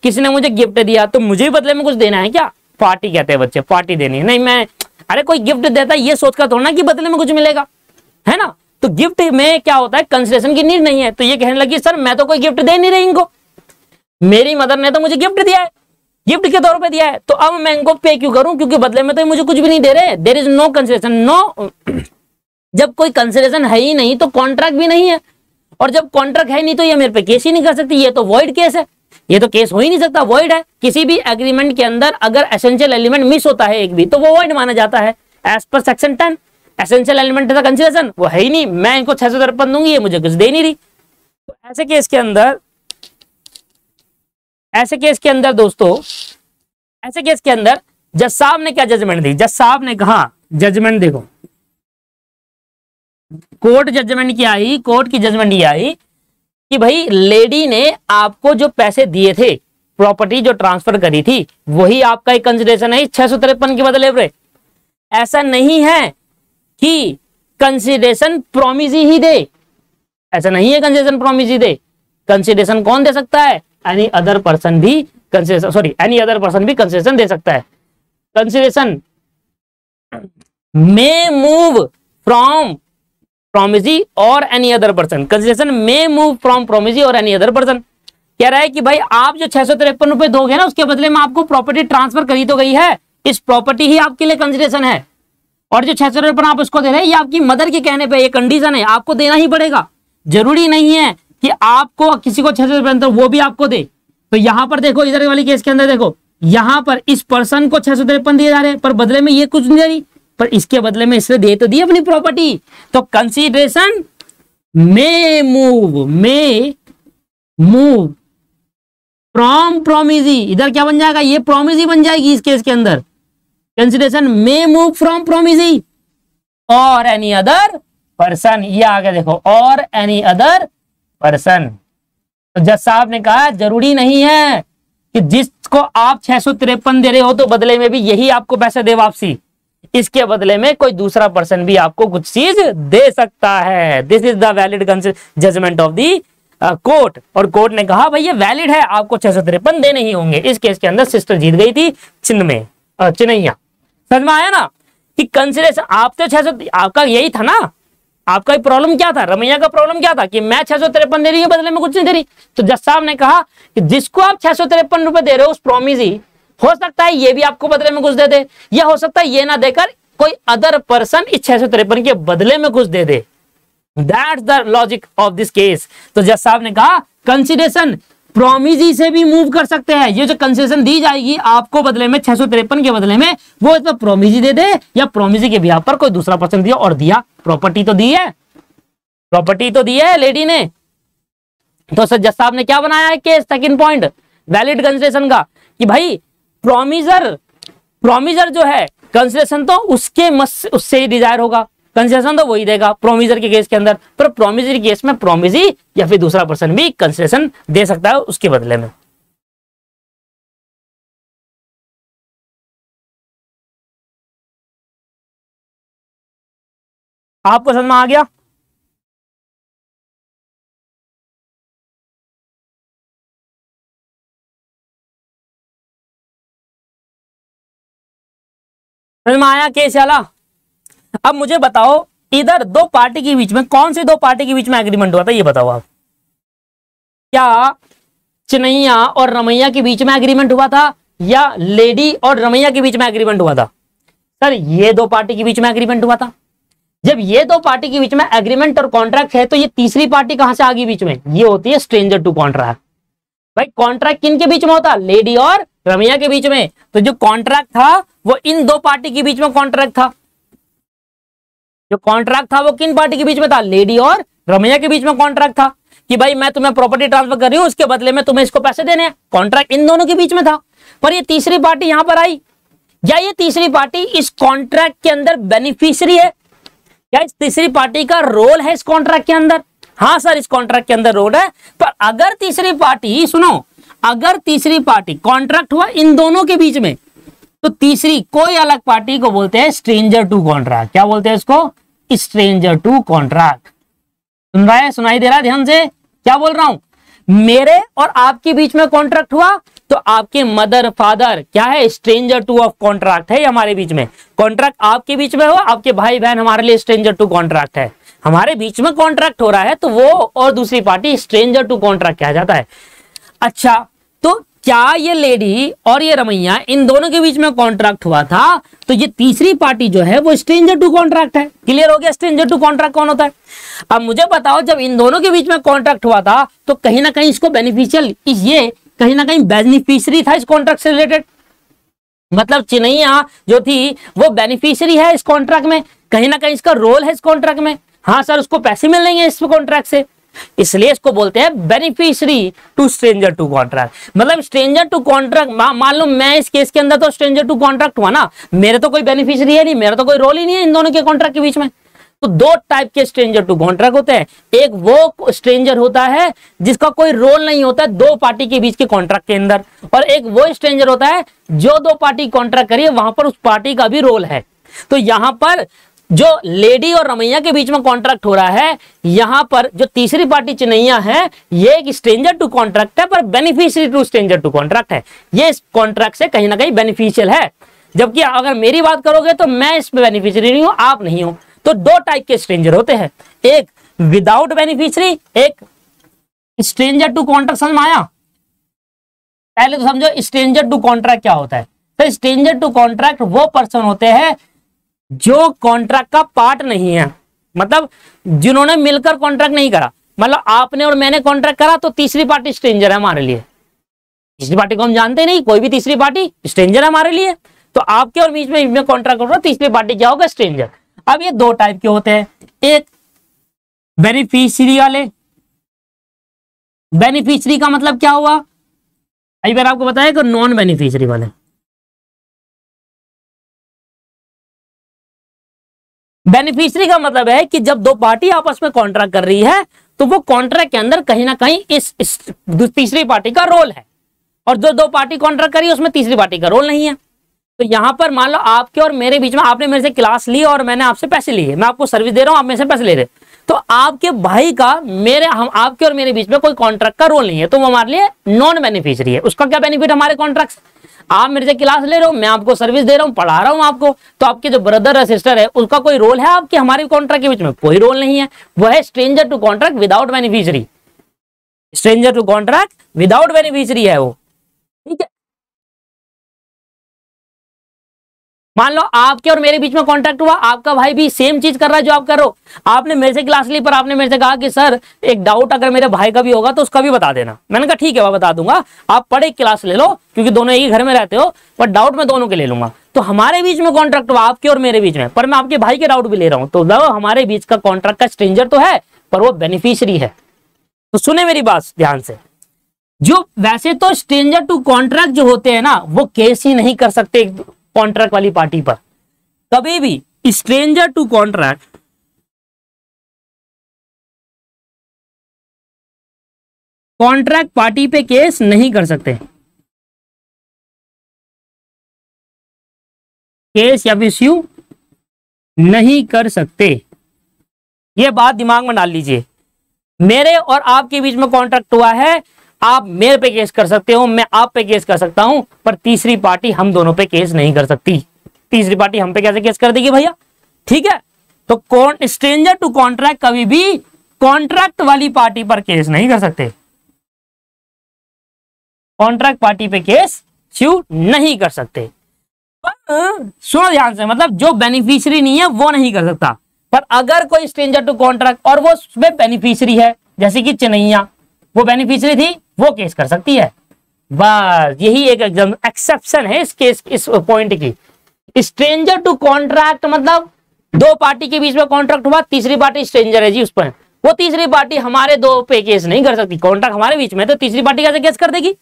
किसी ने मुझे गिफ्ट दिया तो मुझे भी बदले में कुछ देना है क्या? पार्टी कहते हैं बच्चे, पार्टी देनी है। नहीं, मैं अरे कोई गिफ्ट देता है ये सोचकर थोड़ा ना कि बदले में कुछ मिलेगा, है ना। तो गिफ्ट में क्या होता है, कंसिडरेशन की नीड नहीं है। तो ये कहने लगी सर मैं तो कोई गिफ्ट दे नहीं रही इनको, मेरी मदर ने तो मुझे गिफ्ट दिया है, गिफ्ट के तौर पे दिया है, तो अब मैं इनको पे क्यों करूं, क्योंकि बदले में तो मुझे कुछ भी नहीं दे रहे। There is no consideration, no जब कोई कंसिडरेशन है ही नहीं तो कॉन्ट्रैक्ट भी नहीं है, और जब कॉन्ट्रैक्ट है नहीं तो ये मेरे पे केस ही नहीं कर सकती, ये तो वॉइड केस है, ये तो केस हो ही नहीं सकता, वॉइड है। किसी भी एग्रीमेंट के अंदर अगर एसेंशियल एलिमेंट मिस होता है एक भी तो वो वॉइड माना जाता है as per section 10। Essential element का कंसिडरेशन वो है ही नहीं, मैं इनको 653 दूंगी, ये मुझे कुछ दे नहीं रही। तो ऐसे केस के अंदर दोस्तों, ऐसे केस के अंदर जज साहब ने क्या जजमेंट दी, जज साहब ने कहा, जजमेंट देखो, कोर्ट जजमेंट क्या आई, कोर्ट की जजमेंट ये आई कि भाई लेडी ने आपको जो पैसे दिए थे, प्रॉपर्टी जो ट्रांसफर करी थी, वही आपका एक कंसिडरेशन है 653 के बदले में। ऐसा नहीं है कि कंसिडरेशन प्रोमिसी ही दे, ऐसा नहीं है कंसिडरेशन प्रोमिसी दे। कंसिडरेशन कौन दे सकता है, एनी अदर पर्सन भी consideration, sorry any other person भी कंसिडरेशन दे सकता है। Consideration may move from promisee और any other person, consideration may move from promisee और एनी अदर पर्सन। कह रहा है कि भाई आप जो 653 रुपए दोगे ना, उसके बदले में आपको प्रॉपर्टी ट्रांसफर करी तो गई है, इस प्रॉपर्टी ही आपके लिए कंसिडरेशन है, और जो 653 आप उसको दे रहे हैं ये आपकी मदर के कहने पे ये कंडीशन है, आपको देना ही पड़ेगा। जरूरी नहीं है कि आपको किसी को 653 वो भी आपको दे। तो यहां पर देखो, इधर वाली केस के अंदर देखो, यहां पर इस पर्सन को 653 दिए जा रहे हैं, पर बदले में ये कुछ नहीं दे रही, पर इसके बदले में इसने दे तो दी अपनी प्रॉपर्टी। तो consideration may move from promisee, इधर क्या बन जाएगा, ये प्रोमिसी बन जाएगी इस केस के अंदर। Consideration may move from promisee और एनी अदर पर्सन, ये आगे देखो, और एनी अदर पर्सन। तो जज साहब ने कहा जरूरी नहीं है कि जिसको आप 653 दे रहे हो तो बदले में भी यही आपको पैसे दे वापसी, इसके बदले में कोई दूसरा पर्सन भी आपको कुछ चीज दे सकता है। This is the valid judgment of the court. और कोर्ट ने कहा भाई ये वैलिड है, आपको 653 देने ही होंगे। इस केस के अंदर सिस्टर जीत गई थी चिन्नैया। समझ में आया ना कि कंसिडरेशन आप तो 600, आपका यही था ना, आपका प्रॉब्लम क्या था, रमैया का प्रॉब्लम क्या था कि मैं 653 दे रही हूँ बदले में कुछ नहीं दे रही। तो जज साहब ने कहा कि जिसको आप 653 रुपए दे रहे हो उस प्रोमिसी, हो सकता है ये भी आपको बदले में कुछ दे दे, या हो सकता है ये ना देकर कोई अदर पर्सन इस 653 के बदले में कुछ दे दे। That's the logic of this case. तो जज साहब ने कहा कंसिडरेशन प्रोमिसी से भी मूव कर सकते हैं, ये जो कंसेशन दी जाएगी आपको बदले में 653 के बदले में, वो इसमें प्रोमिसी दे दे या प्रोमिसी के बिहाफ पर कोई दूसरा पर्सन दिया, और दिया प्रॉपर्टी तो दी है, प्रॉपर्टी तो दी है लेडी ने। तो सर जज साहब ने क्या बनाया है case, second point valid consideration का, कि भाई प्रोमिजर जो है कंसिडरेशन तो उससे ही डिजायर होगा, कंसेशन तो वही देगा प्रोमिजर के केस के अंदर, पर प्रोमिजर के केस में प्रोमिसी या फिर दूसरा पर्सन भी कंसेशन दे सकता है उसके बदले में। आपको समझ में आ गया? समझ में आया केस वाला? अब मुझे बताओ इधर दो पार्टी के बीच में, कौन सी दो पार्टी के बीच में एग्रीमेंट हुआ था ये बताओ आप। क्या चिन्नैया और रमैया के बीच में एग्रीमेंट हुआ था, या लेडी और रमैया के बीच में एग्रीमेंट हुआ था? सर ये दो पार्टी के बीच में एग्रीमेंट हुआ था। जब ये दो पार्टी के बीच में एग्रीमेंट और कॉन्ट्रैक्ट है तो ये तीसरी पार्टी कहां से आ गई बीच में, ये होती है स्ट्रेंजर टू कॉन्ट्रैक्ट। भाई कॉन्ट्रैक्ट किन के बीच में होता, लेडी और रमैया के बीच में। तो जो कॉन्ट्रैक्ट था वो इन दो पार्टी के बीच में कॉन्ट्रैक्ट था, जो कॉन्ट्रैक्ट था वो किन पार्टी के बीच में था, लेडी और रमैया के बीच में कॉन्ट्रैक्ट था कि भाई मैं तुम्हें प्रॉपर्टी ट्रांसफर कर रही हूं, उसके बदले में तुम्हें इसको पैसे देने हैं। कॉन्ट्रैक्ट इन दोनों के बीच में था, पर ये तीसरी पार्टी यहां पर आई, या ये तीसरी पार्टी इस कॉन्ट्रैक्ट के अंदर बेनिफिशियरी है, क्या इस तीसरी पार्टी का रोल है इस कॉन्ट्रैक्ट के अंदर? हाँ सर इस कॉन्ट्रैक्ट के अंदर रोल है। पर अगर तीसरी पार्टी, सुनो, अगर तीसरी पार्टी कॉन्ट्रैक्ट हुआ इन दोनों के बीच में, तो तीसरी कोई अलग पार्टी को बोलते हैं स्ट्रेंजर टू कॉन्ट्रैक्ट। क्या बोलते हैं इसको, स्ट्रेंजर टू कॉन्ट्रैक्ट। सुन रहा है, सुनाई दे रहा है ध्यान से क्या बोल रहा हूं? मेरे और आपके बीच में कॉन्ट्रैक्ट हुआ तो आपके मदर फादर क्या है, स्ट्रेंजर टू ऑफ कॉन्ट्रैक्ट है हमारे बीच में। कॉन्ट्रैक्ट आपके बीच में हो, आपके भाई बहन हमारे लिए स्ट्रेंजर टू कॉन्ट्रैक्ट है। हमारे बीच में कॉन्ट्रैक्ट हो रहा है तो वो और दूसरी पार्टी स्ट्रेंजर टू कॉन्ट्रैक्ट कहा जाता है। अच्छा, तो क्या ये लेडी और ये रमैया इन दोनों के बीच में कॉन्ट्रैक्ट हुआ था, तो ये तीसरी पार्टी जो है वो स्ट्रेंजर टू कॉन्ट्रैक्ट है। क्लियर हो गया स्ट्रेंजर टू कॉन्ट्रैक्ट कौन होता है। अब मुझे बताओ, जब इन दोनों के बीच में कॉन्ट्रैक्ट हुआ था तो कहीं ना कहीं इसको बेनिफिशियल, ये कहीं ना कहीं बेनिफिशियरी था इस कॉन्ट्रैक्ट से रिलेटेड। मतलब चिन्हैया जो थी वो बेनिफिशियरी है इस कॉन्ट्रैक्ट में, कहीं ना कहीं इसका रोल है इस कॉन्ट्रैक्ट में। हाँ सर, उसको पैसे मिलेंगे इस कॉन्ट्रैक्ट से, इसलिए इसको बोलते हैं beneficiary to stranger to contract. मतलब स्ट्रेंजर टू कॉन्ट्रैक्ट, मान लो मैं इस केस के अंदर तो स्ट्रेंजर टू कॉन्ट्रैक्ट हुआ ना, मेरे तो कोई बेनिफिशियरी है नहीं, मेरा तो कोई रोल ही नहीं है इन दोनों के कॉन्ट्रैक्ट के बीच में। तो दो टाइप के स्ट्रेंजर टू कॉन्ट्रैक्ट होते हैं। एक वो स्ट्रेंजर होता है जिसका कोई रोल नहीं होता है दो पार्टी के बीच के कॉन्ट्रैक्ट के अंदर, और एक वो स्ट्रेंजर होता है जो दो पार्टी कॉन्ट्रैक्ट करिए वहां पर उस पार्टी का भी रोल है। तो यहां पर जो लेडी और रमैया के बीच में कॉन्ट्रैक्ट हो रहा है, यहां पर जो तीसरी पार्टी चिन्हैया है, ये एक स्ट्रेंजर टू कॉन्ट्रैक्ट है पर beneficiary to stranger to contract है। ये इस कॉन्ट्रैक्ट से कहीं ना कहीं बेनिफिशियल है, जबकि अगर मेरी बात करोगे तो मैं इसमें बेनिफिशियरी नहीं हूं, आप नहीं हो। तो दो टाइप के स्ट्रेंजर होते हैं, एक विदाउट बेनिफिशियरी, एक स्ट्रेंजर टू कॉन्ट्रैक्ट। समझ में आया? पहले तो समझो स्ट्रेंजर टू कॉन्ट्रैक्ट क्या होता है। तो स्ट्रेंजर टू कॉन्ट्रैक्ट वो पर्सन होते हैं जो कॉन्ट्रैक्ट का पार्ट नहीं है, मतलब जिन्होंने मिलकर कॉन्ट्रैक्ट नहीं करा। मतलब आपने और मैंने कॉन्ट्रैक्ट करा तो तीसरी पार्टी स्ट्रेंजर है हमारे लिए, तीसरी पार्टी को हम जानते नहीं, कोई भी तीसरी पार्टी स्ट्रेंजर है हमारे लिए। तो आपके और बीच में कॉन्ट्रैक्ट होगा, तीसरी पार्टी क्या होगा, स्ट्रेंजर। अब ये दो टाइप के होते हैं, एक बेनिफिशियरी वाले। बेनिफिशियरी का मतलब क्या हुआ, अभी मैंने आपको बताया कि नॉन बेनिफिशियरी वाले। बेनिफिशियरी का मतलब है कि जब दो पार्टी आपस में कॉन्ट्रैक्ट कर रही है तो वो कॉन्ट्रैक्ट के अंदर कहीं ना कहीं इस तीसरी पार्टी का रोल है, और जो दो पार्टी कॉन्ट्रैक्ट करी है उसमें तीसरी पार्टी का रोल नहीं है। तो यहां पर मान लो आपके और मेरे बीच में, आपने मेरे से क्लास ली और मैंने आपसे पैसे लिए, मैं आपको सर्विस दे रहा हूं, आप मेरे से पैसे ले रहे, तो आपके भाई का आपके और मेरे बीच में कोई कॉन्ट्रैक्ट का रोल नहीं है, तो वो हमारे लिए नॉन बेनिफिशियरी है। उसका क्या बेनिफिट हमारे कॉन्ट्रैक्ट से, आप मेरे से क्लास ले रहे हो, मैं आपको सर्विस दे रहा हूं, पढ़ा रहा हूं आपको, तो आपके जो ब्रदर है सिस्टर है उसका कोई रोल है आपके हमारे कॉन्ट्रैक्ट के बीच में, कोई रोल नहीं है। वो है stranger to contract without beneficiary. Stranger to contract without beneficiary है वो, ठीक है। मान लो आपके और मेरे बीच में कॉन्ट्रैक्ट हुआ, आपका भाई भी सेम चीज कर रहा है जो आप कर रहे हो। आपने मेरे से क्लास ली पर आपने मेरे से कहा कि सर एक डाउट अगर मेरे भाई का भी होगा तो उसका भी बता देना। मैंने कहा ठीक है मैं बता दूंगा, आप पढ़े क्लास ले लो क्योंकि दोनों एक ही घर में रहते हो, पर डाउट मैं दोनों के ले लूंगा। तो हमारे बीच में कॉन्ट्रैक्ट हुआ आपके और मेरे बीच में, पर मैं आपके भाई के डाउट भी ले रहा हूं, तो हमारे बीच का कॉन्ट्रैक्ट का स्ट्रेंजर तो है पर वो बेनिफिशियरी है। तो सुने मेरी बात ध्यान से, जो वैसे तो स्ट्रेंजर टू कॉन्ट्रैक्ट जो होते हैं ना वो केस ही नहीं कर सकते कॉन्ट्रैक्ट वाली पार्टी पर। कभी भी stranger to contract contract party पे केस नहीं कर सकते, केस या इश्यू नहीं कर सकते। ये बात दिमाग में डाल लीजिए। मेरे और आपके बीच में कॉन्ट्रैक्ट हुआ है, आप मेरे पे केस कर सकते हो, मैं आप पे केस कर सकता हूं, पर तीसरी पार्टी हम दोनों पे केस नहीं कर सकती। तीसरी पार्टी हम पे कैसे केस कर देगी भैया, ठीक है। तो स्ट्रेंजर टू कॉन्ट्रैक्ट कभी भी कॉन्ट्रैक्ट वाली पार्टी पर केस नहीं कर सकते, कॉन्ट्रैक्ट पार्टी पे केस इश्यू नहीं कर सकते। सुनो ध्यान से, मतलब जो बेनिफिशियरी नहीं है वो नहीं कर सकता, पर अगर कोई स्ट्रेंजर टू कॉन्ट्रैक्ट और वो उसमें बेनिफिशियरी है, जैसे कि चिन्हैया वो बेनिफिशियरी थी, वो केस कर सकती है। बस यही एक एक्सेप्शन है इस केस, इस पॉइंट की। स्ट्रेंजर टू कॉन्ट्रैक्ट मतलब दो पार्टी के बीच में कॉन्ट्रैक्ट हुआ, तीसरी पार्टी स्ट्रेंजर है जी उस पर, वो तीसरी पार्टी हमारे दो पे केस नहीं कर सकती। कॉन्ट्रैक्ट हमारे बीच में तो तीसरी पार्टी कैसे केस कर देगी।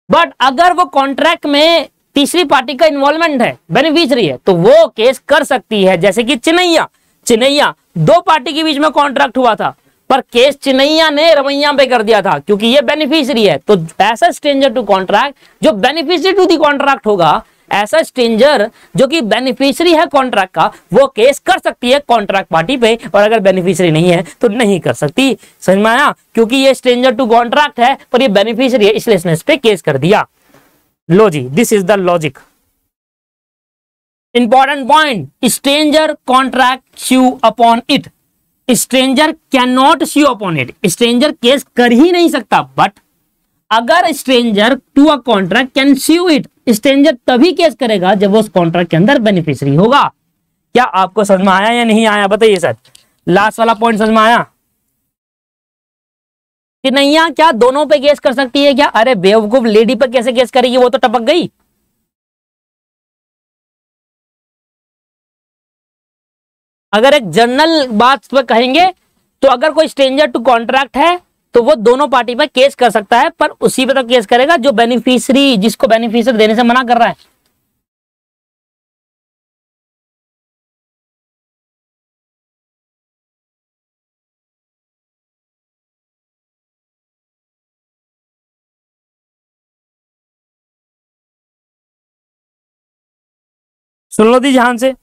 बट अगर वो कॉन्ट्रैक्ट में तीसरी पार्टी का इन्वॉल्वमेंट है, बेनिफिशियरी है, तो वो केस कर सकती है। जैसे कि चिन्हैया दो पार्टी के बीच में कॉन्ट्रैक्ट हुआ था, पर केस चिन्हैया ने रमैया पे कर दिया था क्योंकि ये बेनिफिशियरी है। तो ऐसा स्ट्रेंजर टू कॉन्ट्रैक्ट जो बेनिफिशियरी टू दी कॉन्ट्रैक्ट होगा, ऐसा स्ट्रेंजर जो कि बेनिफिशियरी है कॉन्ट्रैक्ट का, वो केस कर सकती है कॉन्ट्रैक्ट पार्टी पे, और अगर बेनिफिशियरी नहीं है तो नहीं कर सकती। समझ में आया? क्योंकि ये स्ट्रेंजर टू कॉन्ट्रैक्ट है पर ये बेनिफिशियरी है, इसलिए इसने इस पे केस कर दिया। लो जी, this is the logic. Important point, stranger contract sue upon it. Stranger can not sue upon it, stranger case कर ही नहीं सकता। बट अगर stranger to a contract can sue it, stranger तभी केस करेगा जब वो उस कॉन्ट्रैक्ट के अंदर बेनिफिशियरी होगा। क्या आपको समझ में आया या नहीं आया? बताइए सर, लास्ट वाला पॉइंट समझ में आया कि नहीं? क्या दोनों पे केस कर सकती है क्या? अरे बेवकूफ, लेडी पे कैसे केस करेगी, वो तो टपक गई। अगर एक जनरल बात पर कहेंगे तो अगर कोई स्ट्रेंजर टू कॉन्ट्रैक्ट है तो वो दोनों पार्टी पर केस कर सकता है, पर उसी पे तो केस करेगा जो बेनिफिशियरी, जिसको बेनिफिशियरी देने से मना कर रहा है। सुन लो दी ध्यान से।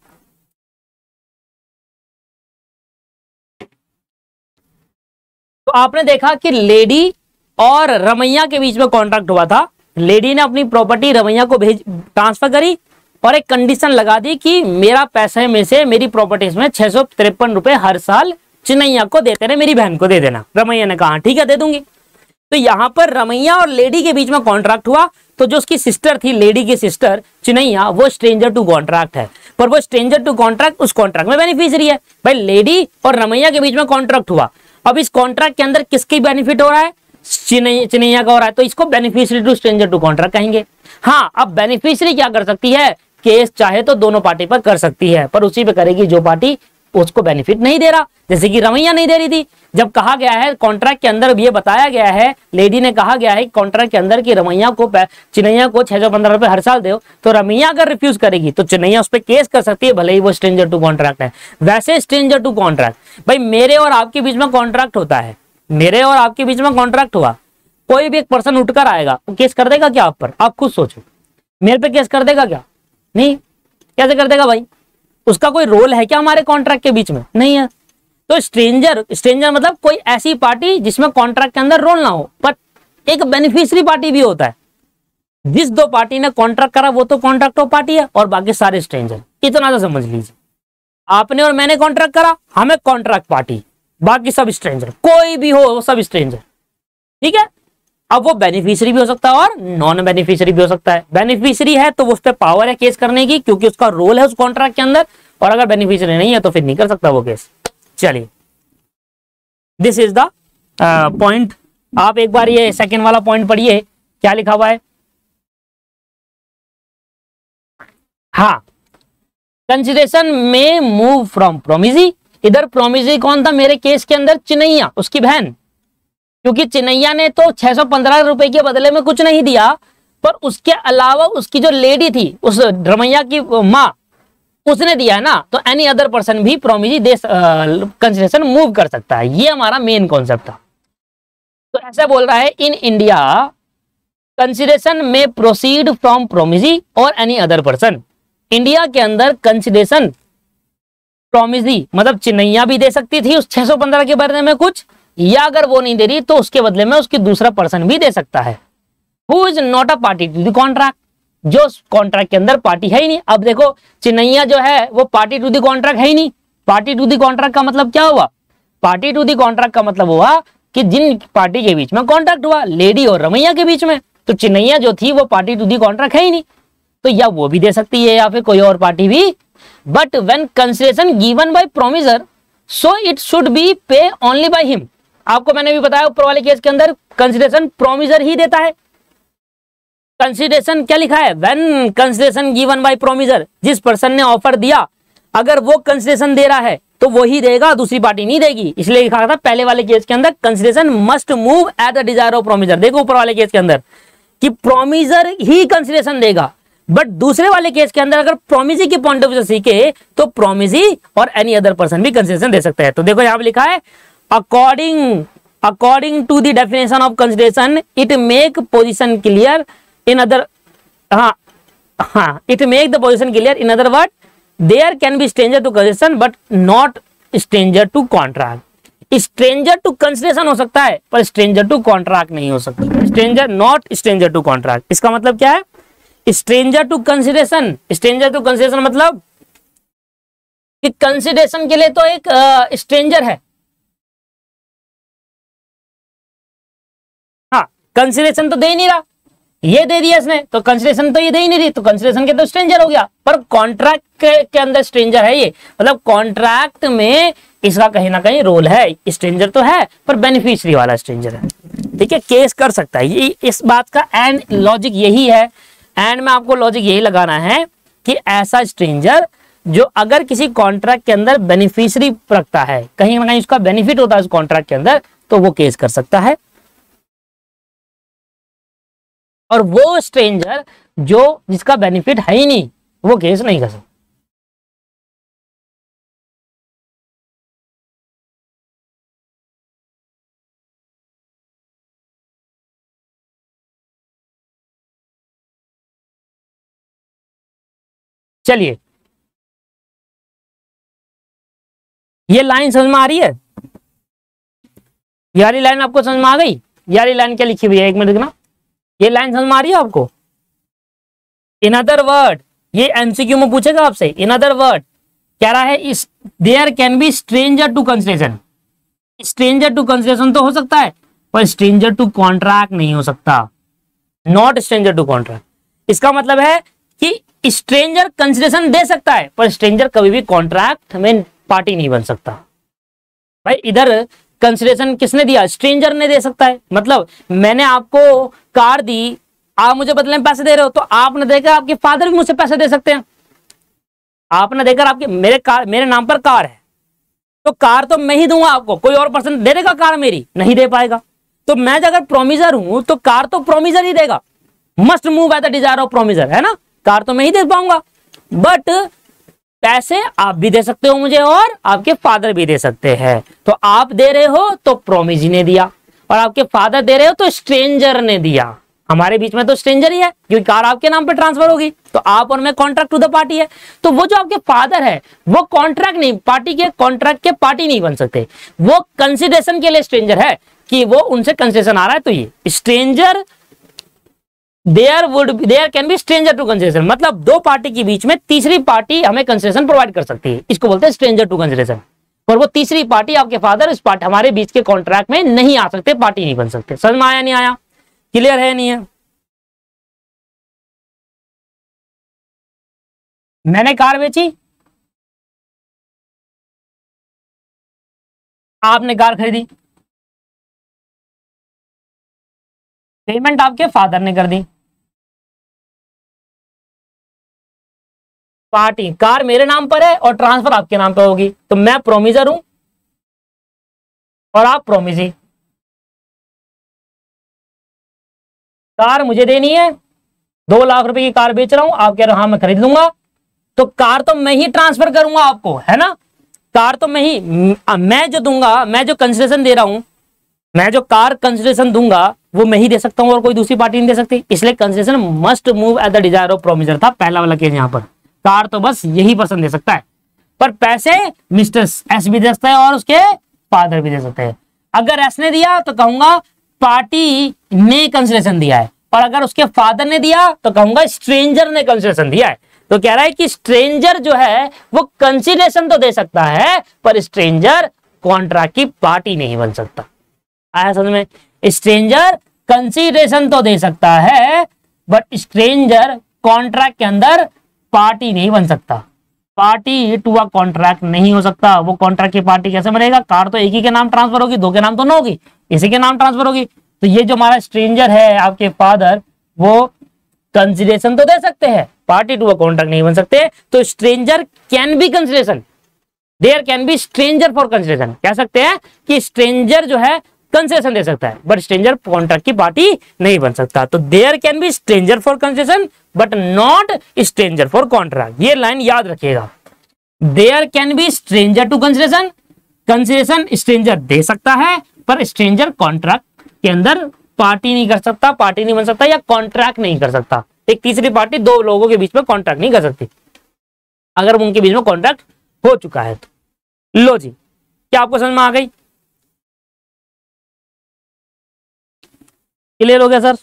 तो आपने देखा कि लेडी और रमैया के बीच में कॉन्ट्रैक्ट हुआ था। लेडी ने अपनी प्रॉपर्टी रमैया को ट्रांसफर करी और एक कंडीशन लगा दी कि मेरा पैसे में से, मेरी प्रॉपर्टीज में 653 रुपए हर साल चिन्नैया को देते रहे, मेरी बहन को दे देना। रमैया ने कहा ठीक है दे दूंगी। तो यहां पर रमैया और लेडी के बीच में कॉन्ट्रैक्ट हुआ। तो जो उसकी सिस्टर थी, लेडी की सिस्टर चिन्नैया, वो स्ट्रेंजर टू कॉन्ट्रैक्ट है, पर वो स्ट्रेंजर टू कॉन्ट्रैक्ट उस कॉन्ट्रैक्ट में बेनिफिशियरी है। भाई लेडी और रमैया के बीच में कॉन्ट्रैक्ट हुआ, अब इस कॉन्ट्रैक्ट के अंदर किसकी बेनिफिट हो रहा है? चिन्नैया का हो रहा है, तो इसको beneficiary to stranger to contract कहेंगे। हाँ, अब बेनिफिशियरी क्या कर सकती है? केस चाहे तो दोनों पार्टी पर कर सकती है, पर उसी पे करेगी जो पार्टी उसको बेनिफिट नहीं दे रहा। जैसे कि रमैया नहीं दे रही थी। जब कहा गया है कॉन्ट्रैक्ट के अंदर, ये बताया गया है, लेडी ने कहा गया है कॉन्ट्रैक्ट के अंदर कि रमैया को, चिन्नैया को 615 रुपए हर साल दो, तो रमैया अगर रिफ्यूज करेगी तो चिन्नैया उस पर केस कर सकती है, भले ही वो स्ट्रेंजर टू कॉन्ट्रैक्ट है। वैसे स्ट्रेंजर टू कॉन्ट्रैक्ट, भाई मेरे और आपके बीच में कॉन्ट्रैक्ट होता है, मेरे और आपके बीच में कॉन्ट्रैक्ट हुआ, कोई भी एक पर्सन उठकर आएगा, वो केस कर देगा क्या आप पर? आप खुद सोचो, मेरे पे केस कर देगा क्या? नहीं। कैसे कर देगा भाई? उसका कोई रोल है क्या हमारे कॉन्ट्रैक्ट के बीच में? नहीं है। तो स्ट्रेंजर मतलब कोई ऐसी पार्टी जिसमें कॉन्ट्रैक्ट के अंदर रोल ना हो, पर एक बेनिफिशियरी पार्टी भी होता है। जिस दो पार्टी ने कॉन्ट्रैक्ट करा वो तो कॉन्ट्रैक्ट ऑफ पार्टी है, और बाकी सारे स्ट्रेंजर। इतना तो समझ लीजिए, आपने और मैंने कॉन्ट्रैक्ट करा, हमें कॉन्ट्रैक्ट पार्टी, बाकी सब स्ट्रेंजर, कोई भी हो वो सब स्ट्रेंजर। ठीक है। अब वो बेनिफिशियरी भी हो सकता है और नॉन बेनिफिशियरी भी हो सकता है। बेनिफिशियरी है तो उस पर पावर है केस करने की, क्योंकि उसका रोल है उस कॉन्ट्रैक्ट के अंदर, और अगर बेनिफिशियरी नहीं है तो फिर नहीं कर सकता वो केस। चलिए, दिस इज द पॉइंट। आप एक बार ये सेकंड वाला पॉइंट पढ़िए, क्या लिखा हुआ है। हाँ, कंसिडरेशन में मूव फ्रॉम प्रोमिजी। इधर प्रोमिजी कौन था मेरे केस के अंदर? चिन्नैया, उसकी बहन। क्योंकि चिन्नैया ने तो 615 रुपए के बदले में कुछ नहीं दिया, पर उसके अलावा उसकी जो लेडी थी, उस रमैया की माँ, उसने दिया है ना, तो एनी अदर पर्सन भी प्रोमिजी दे, कंसिडरेशन मूव कर सकता है। ये हमारा मेन कॉन्सेप्ट था। तो ऐसा बोल रहा है, इन इंडिया कंसिडरेशन में प्रोसीड फ्रॉम प्रोमिजी और एनी अदर पर्सन। इंडिया के अंदर कंसिडरेशन प्रोमिजी मतलब चिन्नैया भी दे सकती थी उस 615 के बदले में कुछ, या अगर वो नहीं दे रही तो उसके बदले में उसकी दूसरा पर्सन भी दे सकता है। Who is not a party to the contract, जो कॉन्ट्रैक्ट के अंदर पार्टी है ही नहीं। अब देखो, चिन्नैया जो है वो पार्टी टू द कॉन्ट्रैक्ट है ही नहीं। पार्टी टू द कॉन्ट्रैक्ट का मतलब क्या हुआ? पार्टी टू द कॉन्ट्रैक्ट का मतलब हुआ कि जिन पार्टी के बीच में कॉन्ट्रैक्ट हुआ, लेडी और रमैया के बीच में, तो चिन्नैया जो थी वो पार्टी टू द कॉन्ट्रैक्ट है ही नहीं, तो या वो भी दे सकती है या फिर कोई और पार्टी भी। But when consideration given by promisor, so it should be पे ओनली बाय हिम। आपको मैंने भी बताया ऊपर वाले केस के अंदर कंसिडरेशन प्रोमिसर ही देता है। कंसिडरेशन क्या लिखा है? When consideration given by promisor, जिस पर्सन ने ऑफर दिया, अगर वो कंसिडरेशन दे रहा है तो वो ही देगा, दूसरी पार्टी नहीं देगी। इसलिए लिखा था पहले वाले केस के अंदर, consideration must move at the desire of promisor. देखो ऊपर वाले केस के अंदर कि प्रोमिसर ही कंसिडरेशन देगा, बट दूसरे वाले केस के अंदर अगर प्रोमिसी की पॉइंट ऑफ व्यू से सीखे तो प्रोमिसी और एनी अदर पर्सन भी कंसिडरेशन दे सकते हैं। तो देखो यहां पे लिखा है, according to the definition of consideration it make position clear in other. हाँ, हाँ, it make the position clear. In other word, there can be stranger to consideration but not stranger to contract. Stranger to consideration हो सकता है पर stranger to contract नहीं हो सकता। Stranger, not stranger to contract. इसका मतलब क्या है? Stranger to consideration, stranger to consideration मतलब कि कंसिडरेशन के लिए तो एक स्ट्रेंजर है। हाँ, कंसिडरेशन तो दे ही नहीं रहा, ये दे दिया इसने, तो कंसिडरेशन तो ये दे ही नहीं रही, तो कंसिडरेशन के तो स्ट्रेंजर हो गया। पर कॉन्ट्रैक्ट के अंदर स्ट्रेंजर है ये, मतलब कॉन्ट्रैक्ट में इसका कहीं ना कहीं रोल है। स्ट्रेंजर तो है पर बेनिफिशियरी वाला स्ट्रेंजर है। ठीक है, केस कर सकता है ये, इस बात का एंड लॉजिक यही है। एंड में आपको लॉजिक यही लगाना है कि ऐसा स्ट्रेंजर जो अगर किसी कॉन्ट्रैक्ट के अंदर बेनिफिशियरी रखता है, कहीं ना कहीं उसका बेनिफिट होता है उस कॉन्ट्रैक्ट के अंदर, तो वो केस कर सकता है। और वो स्ट्रेंजर जो जिसका बेनिफिट है ही नहीं, वो केस नहीं कर सकता। चलिए, ये लाइन समझ में आ रही है? यारी लाइन आपको समझ में आ गई? यारी लाइन क्या लिखी हुई है, एक मिनट देखना। ये लाइन समझ में आ रही है आपको? इन अदर वर्ड, ये एमसीक्यू में पूछेगा आपसे। इन अदर वर्ड कह रहा है इस there can be stranger to consideration. Stranger to consideration तो हो सकता है पर स्ट्रेंजर टू कॉन्ट्रैक्ट नहीं हो सकता। Not stranger to contract. इसका मतलब है कि स्ट्रेंजर कंसिडरेशन दे सकता है पर स्ट्रेंजर कभी भी कॉन्ट्रैक्ट में पार्टी नहीं बन सकता। भाई इधर कंसिडरेशन किसने दिया? स्ट्रेंजर ने दे सकता है। मतलब मैंने आपको कार दी, आप मुझे बदले में पैसे दे रहे हो, तो आपने देखा आपके फादर भी मुझसे पैसे दे सकते हैं। आपने देखा आपके मेरे नाम पर कार है, तो कार तो मैं ही दूंगा आपको, कोई और पर्सन दे देगा कार मेरी? नहीं दे पाएगा। तो मैं अगर प्रोमिजर हूं तो कार तो प्रोमिजर ही देगा। Must move at the desire of promiser, है ना? कार तो मैं ही दे पाऊंगा, बट पैसे आप भी दे सकते हो मुझे और आपके फादर भी दे सकते हैं। तो आप दे रहे हो तो प्रोमिस ने दिया, और आपके फादर दे रहे हो तो स्ट्रेंजर ने दिया। हमारे बीच में तो स्ट्रेंजर ही है, क्योंकि कार आपके नाम पे ट्रांसफर होगी, तो आप और मैं कॉन्ट्रैक्ट टू द पार्टी है। तो वो जो आपके फादर है वो कॉन्ट्रैक्ट नहीं, पार्टी के कॉन्ट्रैक्ट के पार्टी नहीं बन सकते। वो कंसिडरेशन के लिए स्ट्रेंजर है कि वो उनसे कंसिडरेशन आ रहा है। तो ये stranger, there can be stranger to consideration, मतलब दो पार्टी के बीच में तीसरी पार्टी हमें कंसिडरेशन प्रोवाइड कर सकती है। इसको बोलते हैं स्ट्रेंजर टू कंसिडरेशन। और वो तीसरी पार्टी आपके फादर इस पार्टी हमारे बीच के कॉन्ट्रैक्ट में नहीं आ सकते, पार्टी नहीं बन सकते। समझ में आया नहीं आया? क्लियर है नहीं है? मैंने कार बेची, आपने कार खरीदी, पेमेंट आपके फादर ने कर दी। पार्टी, कार मेरे नाम पर है और ट्रांसफर आपके नाम पर होगी, तो मैं प्रोमिजर हूं और आप प्रोमिसी। कार मुझे देनी है, 2 लाख रुपए की कार बेच रहा हूं, आप कह रहे हो हाँ मैं खरीद लूंगा, तो कार तो मैं ही ट्रांसफर करूंगा आपको, है ना? कार तो मैं ही, मैं जो दूंगा, मैं जो कंसिडरेशन दे रहा हूं, मैं जो कार कंसिडरेशन दूंगा वो मैं ही दे सकता हूं और कोई दूसरी पार्टी नहीं दे सकती। इसलिए consideration must move at the desire of promiser था पहला वाला केस। यहां पर कार तो बस यही पर्सन दे सकता है, पर पैसे मिस्टर एस भी दे सकता है और उसके फादर भी दे सकते हैं। अगर एस ने दिया तो कहूंगा पार्टी ने कंसिडरेशन दिया है, और अगर उसके फादर ने दिया तो कहूंगा स्ट्रेंजर ने कंसिडरेशन दिया है। तो कह रहा है कि स्ट्रेंजर जो है वो कंसिडरेशन तो दे सकता है पर स्ट्रेंजर कॉन्ट्रैक्ट की पार्टी नहीं बन सकता। आया समझ में? स्ट्रेंजर कंसिडरेशन तो दे सकता है बट स्ट्रेंजर कॉन्ट्रैक्ट के अंदर पार्टी नहीं बन सकता। पार्टी टू अ कॉन्ट्रैक्ट नहीं हो सकता। वो कॉन्ट्रैक्ट की पार्टी कैसे बनेगा? कार तो एक ही के नाम ट्रांसफर होगी, दो के नाम तो ना होगी, इसी के नाम ट्रांसफर होगी। तो ये जो हमारा स्ट्रेंजर है आपके फादर, वो कंसिडरेशन तो दे सकते हैं, पार्टी टू अ कॉन्ट्रैक्ट नहीं बन सकते। तो stranger can be consideration, there can be stranger for consideration. कह सकते हैं कि स्ट्रेंजर जो है कंसेशन दे सकता है बट स्ट्रेंजर कॉन्ट्रैक्ट की पार्टी नहीं बन सकता। तो there can be stranger for concession but not stranger for contract. ये लाइन याद रखिएगा। There can be stranger to consideration, consideration stranger दे सकता है पर स्ट्रेंजर कॉन्ट्रैक्ट के अंदर पार्टी नहीं कर सकता, पार्टी नहीं बन सकता या कॉन्ट्रैक्ट नहीं कर सकता। एक तीसरी पार्टी दो लोगों के बीच में कॉन्ट्रैक्ट नहीं कर सकती अगर उनके बीच में कॉन्ट्रैक्ट हो चुका है तो। लो जी, क्या आपको समझ में आ गई? क्लियर हो गया सर?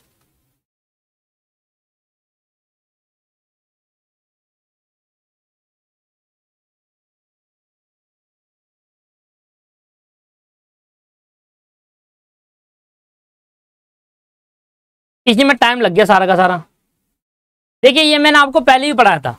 इसी में टाइम लग गया सारा का सारा। देखिए ये मैंने आपको पहले भी पढ़ाया था,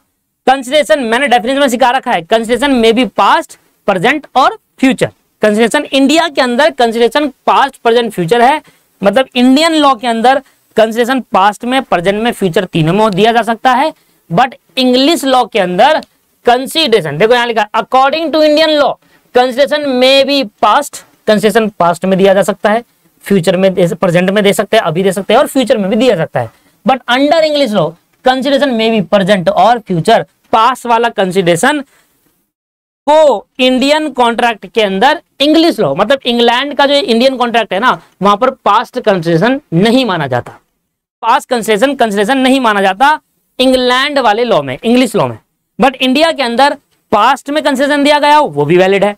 कंसिडरेशन मैंने डेफिनेशन में सिखा रखा है, कंसिडरेशन में भी पास्ट प्रेजेंट और फ्यूचर। कंसिडरेशन इंडिया के अंदर कंसिडरेशन पास्ट प्रेजेंट फ्यूचर है, मतलब इंडियन लॉ के अंदर कंसिडरेशन पास्ट में प्रेजेंट में फ्यूचर तीनों में दिया जा सकता है। बट इंग्लिश लॉ के अंदर कंसिडरेशन, देखो यहां लिखा according to Indian law consideration में भी पास्ट, कंसिडरेशन पास्ट में दिया जा सकता है, फ्यूचर में प्रेजेंट में दे सकते हैं, अभी दे सकते हैं और फ्यूचर में भी दिया सकता है। But under English law consideration में भी प्रेजेंट और फ्यूचर, पास्ट वाला कंसिडरेशन को इंडियन कॉन्ट्रैक्ट के अंदर इंग्लिश लॉ मतलब इंग्लैंड का जो इंडियन कॉन्ट्रैक्ट है ना, वहां पर पास्ट कंसिडरेशन नहीं माना जाता, पास्ट कंसिडरेशन नहीं माना जाता इंग्लैंड वाले लॉ में, इंग्लिश लॉ में। बट इंडिया के अंदर पास्ट में कंसिडरेशन दिया गया हो वो भी वैलिड है,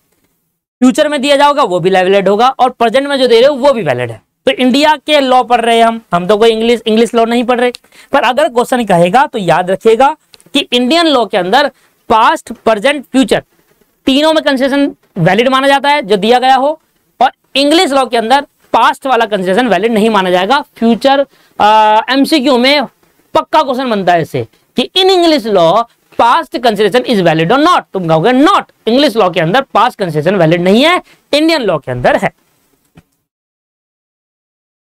फ्यूचर में दिया जाएगा वो भी वैलिड होगा, और प्रेजेंट में जो दे रहे हो वो भी वैलिड है। तो इंडिया के लॉ पढ़ रहे हैं हम तो कोई इंग्लिश लॉ नहीं पढ़ रहे। पर अगर क्वेश्चन कहेगा तो याद रखिएगा कि इंडियन लॉ के अंदर पास्ट प्रेजेंट फ्यूचर तीनों में कंसिडरेशन वैलिड माना जाता है जो दिया गया हो, और इंग्लिश लॉ के अंदर पास्ट वाला कंसिडरेशन वैलिड नहीं माना जाएगा। फ्यूचर एमसीक्यू में पक्का क्वेश्चन बनता है इससे कि in English law past consideration is valid और नॉट, तुम कहोगे नॉट, इंग्लिश लॉ के अंदर पास्ट कंसिडरेशन वैलिड नहीं है, इंडियन लॉ के अंदर है।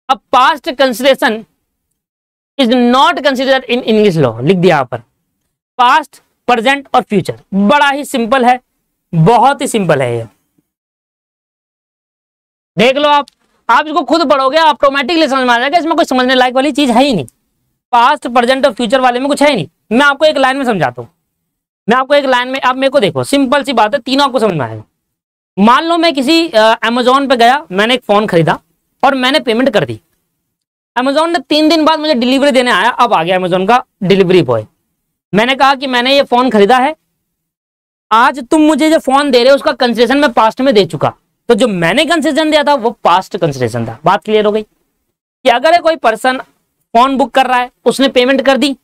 अब past consideration is not considered in English law, लिख दिया यहां पर, पास्ट प्रेजेंट और फ्यूचर, बड़ा ही सिंपल है, बहुत ही सिंपल है ये, देख लो आप इसको खुद पढ़ोगे ऑटोमेटिकली समझ में आ जाएगा, इसमें कोई समझने लायक वाली चीज है ही नहीं, पास्ट प्रेजेंट और फ्यूचर वाले में कुछ है ही नहीं। मैं आपको एक लाइन में समझाता हूं, मैं आपको एक लाइन में, आप मेरे को देखो, सिंपल सी बात है, तीनों आपको समझ में आएगा। मान लो मैं किसी अमेजोन पे गया, मैंने एक फोन खरीदा और मैंने पेमेंट कर दी, अमेजोन ने 3 दिन बाद मुझे डिलीवरी देने आया, अब आ गया अमेजोन का डिलीवरी बॉय, मैंने कहा कि मैंने ये फोन खरीदा है, आज तुम मुझे जो फोन दे रहे हो उसका कंसिडरेशन मैं पास्ट में दे चुका, तो जो मैंने कंसिडरेशन दिया था वो पास्ट कंसिडरेशन था। बात क्लियर हो गई कि अगर कोई पर्सन फोन बुक कर रहा है, उसने पेमेंट कर दी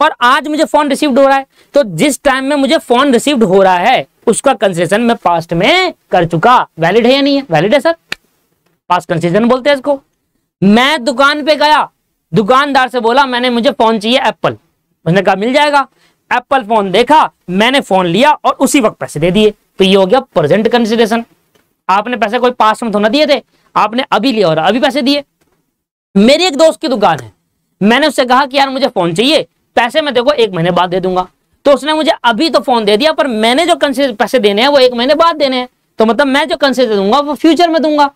और आज मुझे फोन रिसीव्ड हो रहा है, तो जिस टाइम में मुझे फोन रिसीव्ड हो रहा है उसका कंसिडरेशन मैं पास्ट में कर चुका, वैलिड है या नहीं है? वैलिड है सर, पास्ट कंसिडरेशन बोलते हैं इसको। मैं दुकान पे गया, दुकानदार से बोला मैंने मुझे फोन चाहिए एप्पल, उसने कहा मिल जाएगा, एप्पल फोन देखा, मैंने फोन लिया और उसी वक्त पैसे दे दिए, तो ये हो गया प्रेजेंट कंसिडरेशन। आपने पैसे कोई पास्ट में तो ना दिए थे, आपने अभी लिया और अभी पैसे दिए। मेरी एक दोस्त की दुकान है, मैंने उससे कहा कि यार मुझे फोन चाहिए, पैसे मैं देखो 1 महीने बाद दे दूंगा, तो उसने मुझे अभी तो फोन दे दिया, पर मैंने जो पैसे देने हैं वो 1 महीने बाद देने हैं, तो मतलब मैं जो कंसिडरेशन दूंगा वो फ्यूचर में दूंगा,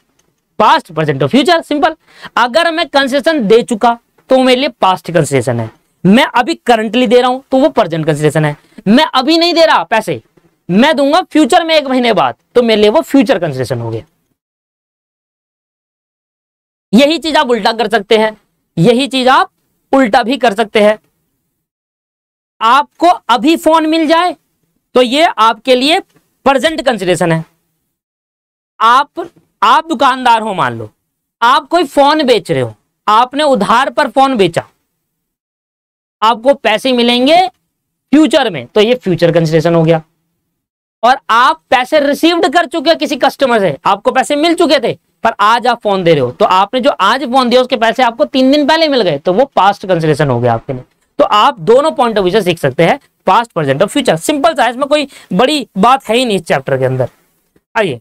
पास्ट प्रेजेंट और फ्यूचर, सिंपल। अगर मैं कंसिडरेशन दे चुका तो मेरे लिए पास्ट कंसिडरेशन है, मैं अभी करंटली दे रहा हूं तो वो प्रेजेंट कंसिडरेशन है, मैं अभी नहीं दे रहा पैसे, मैं दूंगा फ्यूचर में 1 महीने बाद, तो मेरे लिए वो फ्यूचर कंसिडरेशन हो गया। यही चीज आप उल्टा कर सकते हैं, यही चीज आप उल्टा भी कर सकते हैं। आपको अभी फोन मिल जाए तो ये आपके लिए प्रेजेंट कंसिडरेशन है। आप दुकानदार हो, मान लो आप कोई फोन बेच रहे हो, आपने उधार पर फोन बेचा, आपको पैसे मिलेंगे फ्यूचर में, तो ये फ्यूचर कंसिडरेशन हो गया। और आप पैसे रिसीव्ड कर चुके किसी कस्टमर से, आपको पैसे मिल चुके थे, पर आज आप फोन दे रहे हो, तो आपने जो आज फोन दिया उसके पैसे आपको 3 दिन पहले मिल गए, तो वो पास्ट कंसिडरेशन हो गया आपके लिए। तो आप दोनों पॉइंट ऑफ व्यू से सीख सकते हैं, पास्ट प्रेजेंट और फ्यूचर, सिंपल सा, इसमें कोई बड़ी बात है ही नहीं इस चैप्टर के अंदर। आइए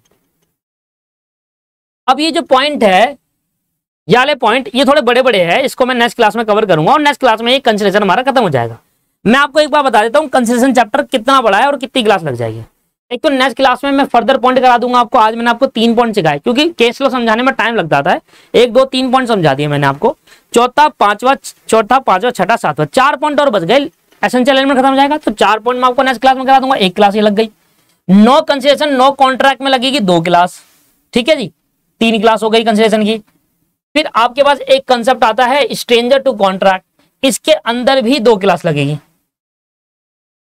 अब ये जो पॉइंट है, ये वाले पॉइंट ये थोड़े बड़े बड़े हैं, इसको मैं नेक्स्ट क्लास में कवर करूंगा और नेक्स्ट क्लास में ये कंसिडरेशन हमारा खत्म हो जाएगा। मैं आपको एक बार बता देता हूँ कंसिडरेशन चैप्टर कितना बड़ा है और कितनी क्लास लग जाएगी। एक तो नेक्स्ट क्लास में मैं फर्दर पॉइंट करा दूंगा आपको, आज मैंने आपको 3 पॉइंट सिखाए, क्योंकि केस लो समझाने में टाइम लग जाता है, 1 2 3 पॉइंट समझा दिए मैंने आपको, चौथा पांचवा छठा सातवां 4 पॉइंट और बच गए, एसेंशियल एलिमेंट खत्म हो जाएगा। तो 4 पॉइंट मैं आपको नेक्स्ट क्लास में करा दूंगा, 1 क्लास ये लग गई। नो कंसिडरेशन नो कॉन्ट्रैक्ट में लगेगी 2 क्लास, ठीक है जी, 3 क्लास हो गई कंसिडरेशन की। फिर आपके पास एक कंसेप्ट आता है स्ट्रेंजर टू कॉन्ट्रैक्ट, इसके अंदर भी 2 क्लास लगेगी,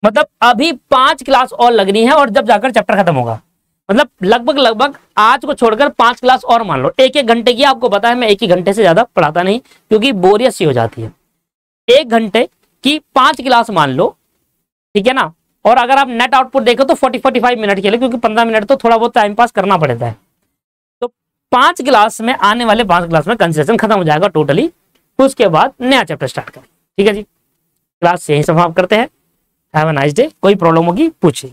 मतलब अभी 5 क्लास और लगनी है और जब जाकर चैप्टर खत्म होगा। मतलब लगभग आज को छोड़कर 5 क्लास और मान लो, 1-1 घंटे की। आपको पता है मैं 1 ही घंटे से ज्यादा पढ़ाता नहीं, क्योंकि बोरियत सी हो जाती है। 1 घंटे की 5 क्लास मान लो, ठीक है ना। और अगर आप नेट आउटपुट देखो तो 40-45 मिनट के लिए, क्योंकि 15 मिनट तो थोड़ा बहुत टाइम पास करना पड़ता है। तो 5 क्लास में, आने वाले 5 क्लास में कंसेशन खत्म हो जाएगा टोटली। उसके बाद नया चैप्टर स्टार्ट करें। ठीक है जी, क्लास यहीं समाप्त करते हैं। Have a nice day. कोई प्रॉब्लम होगी पूछिए।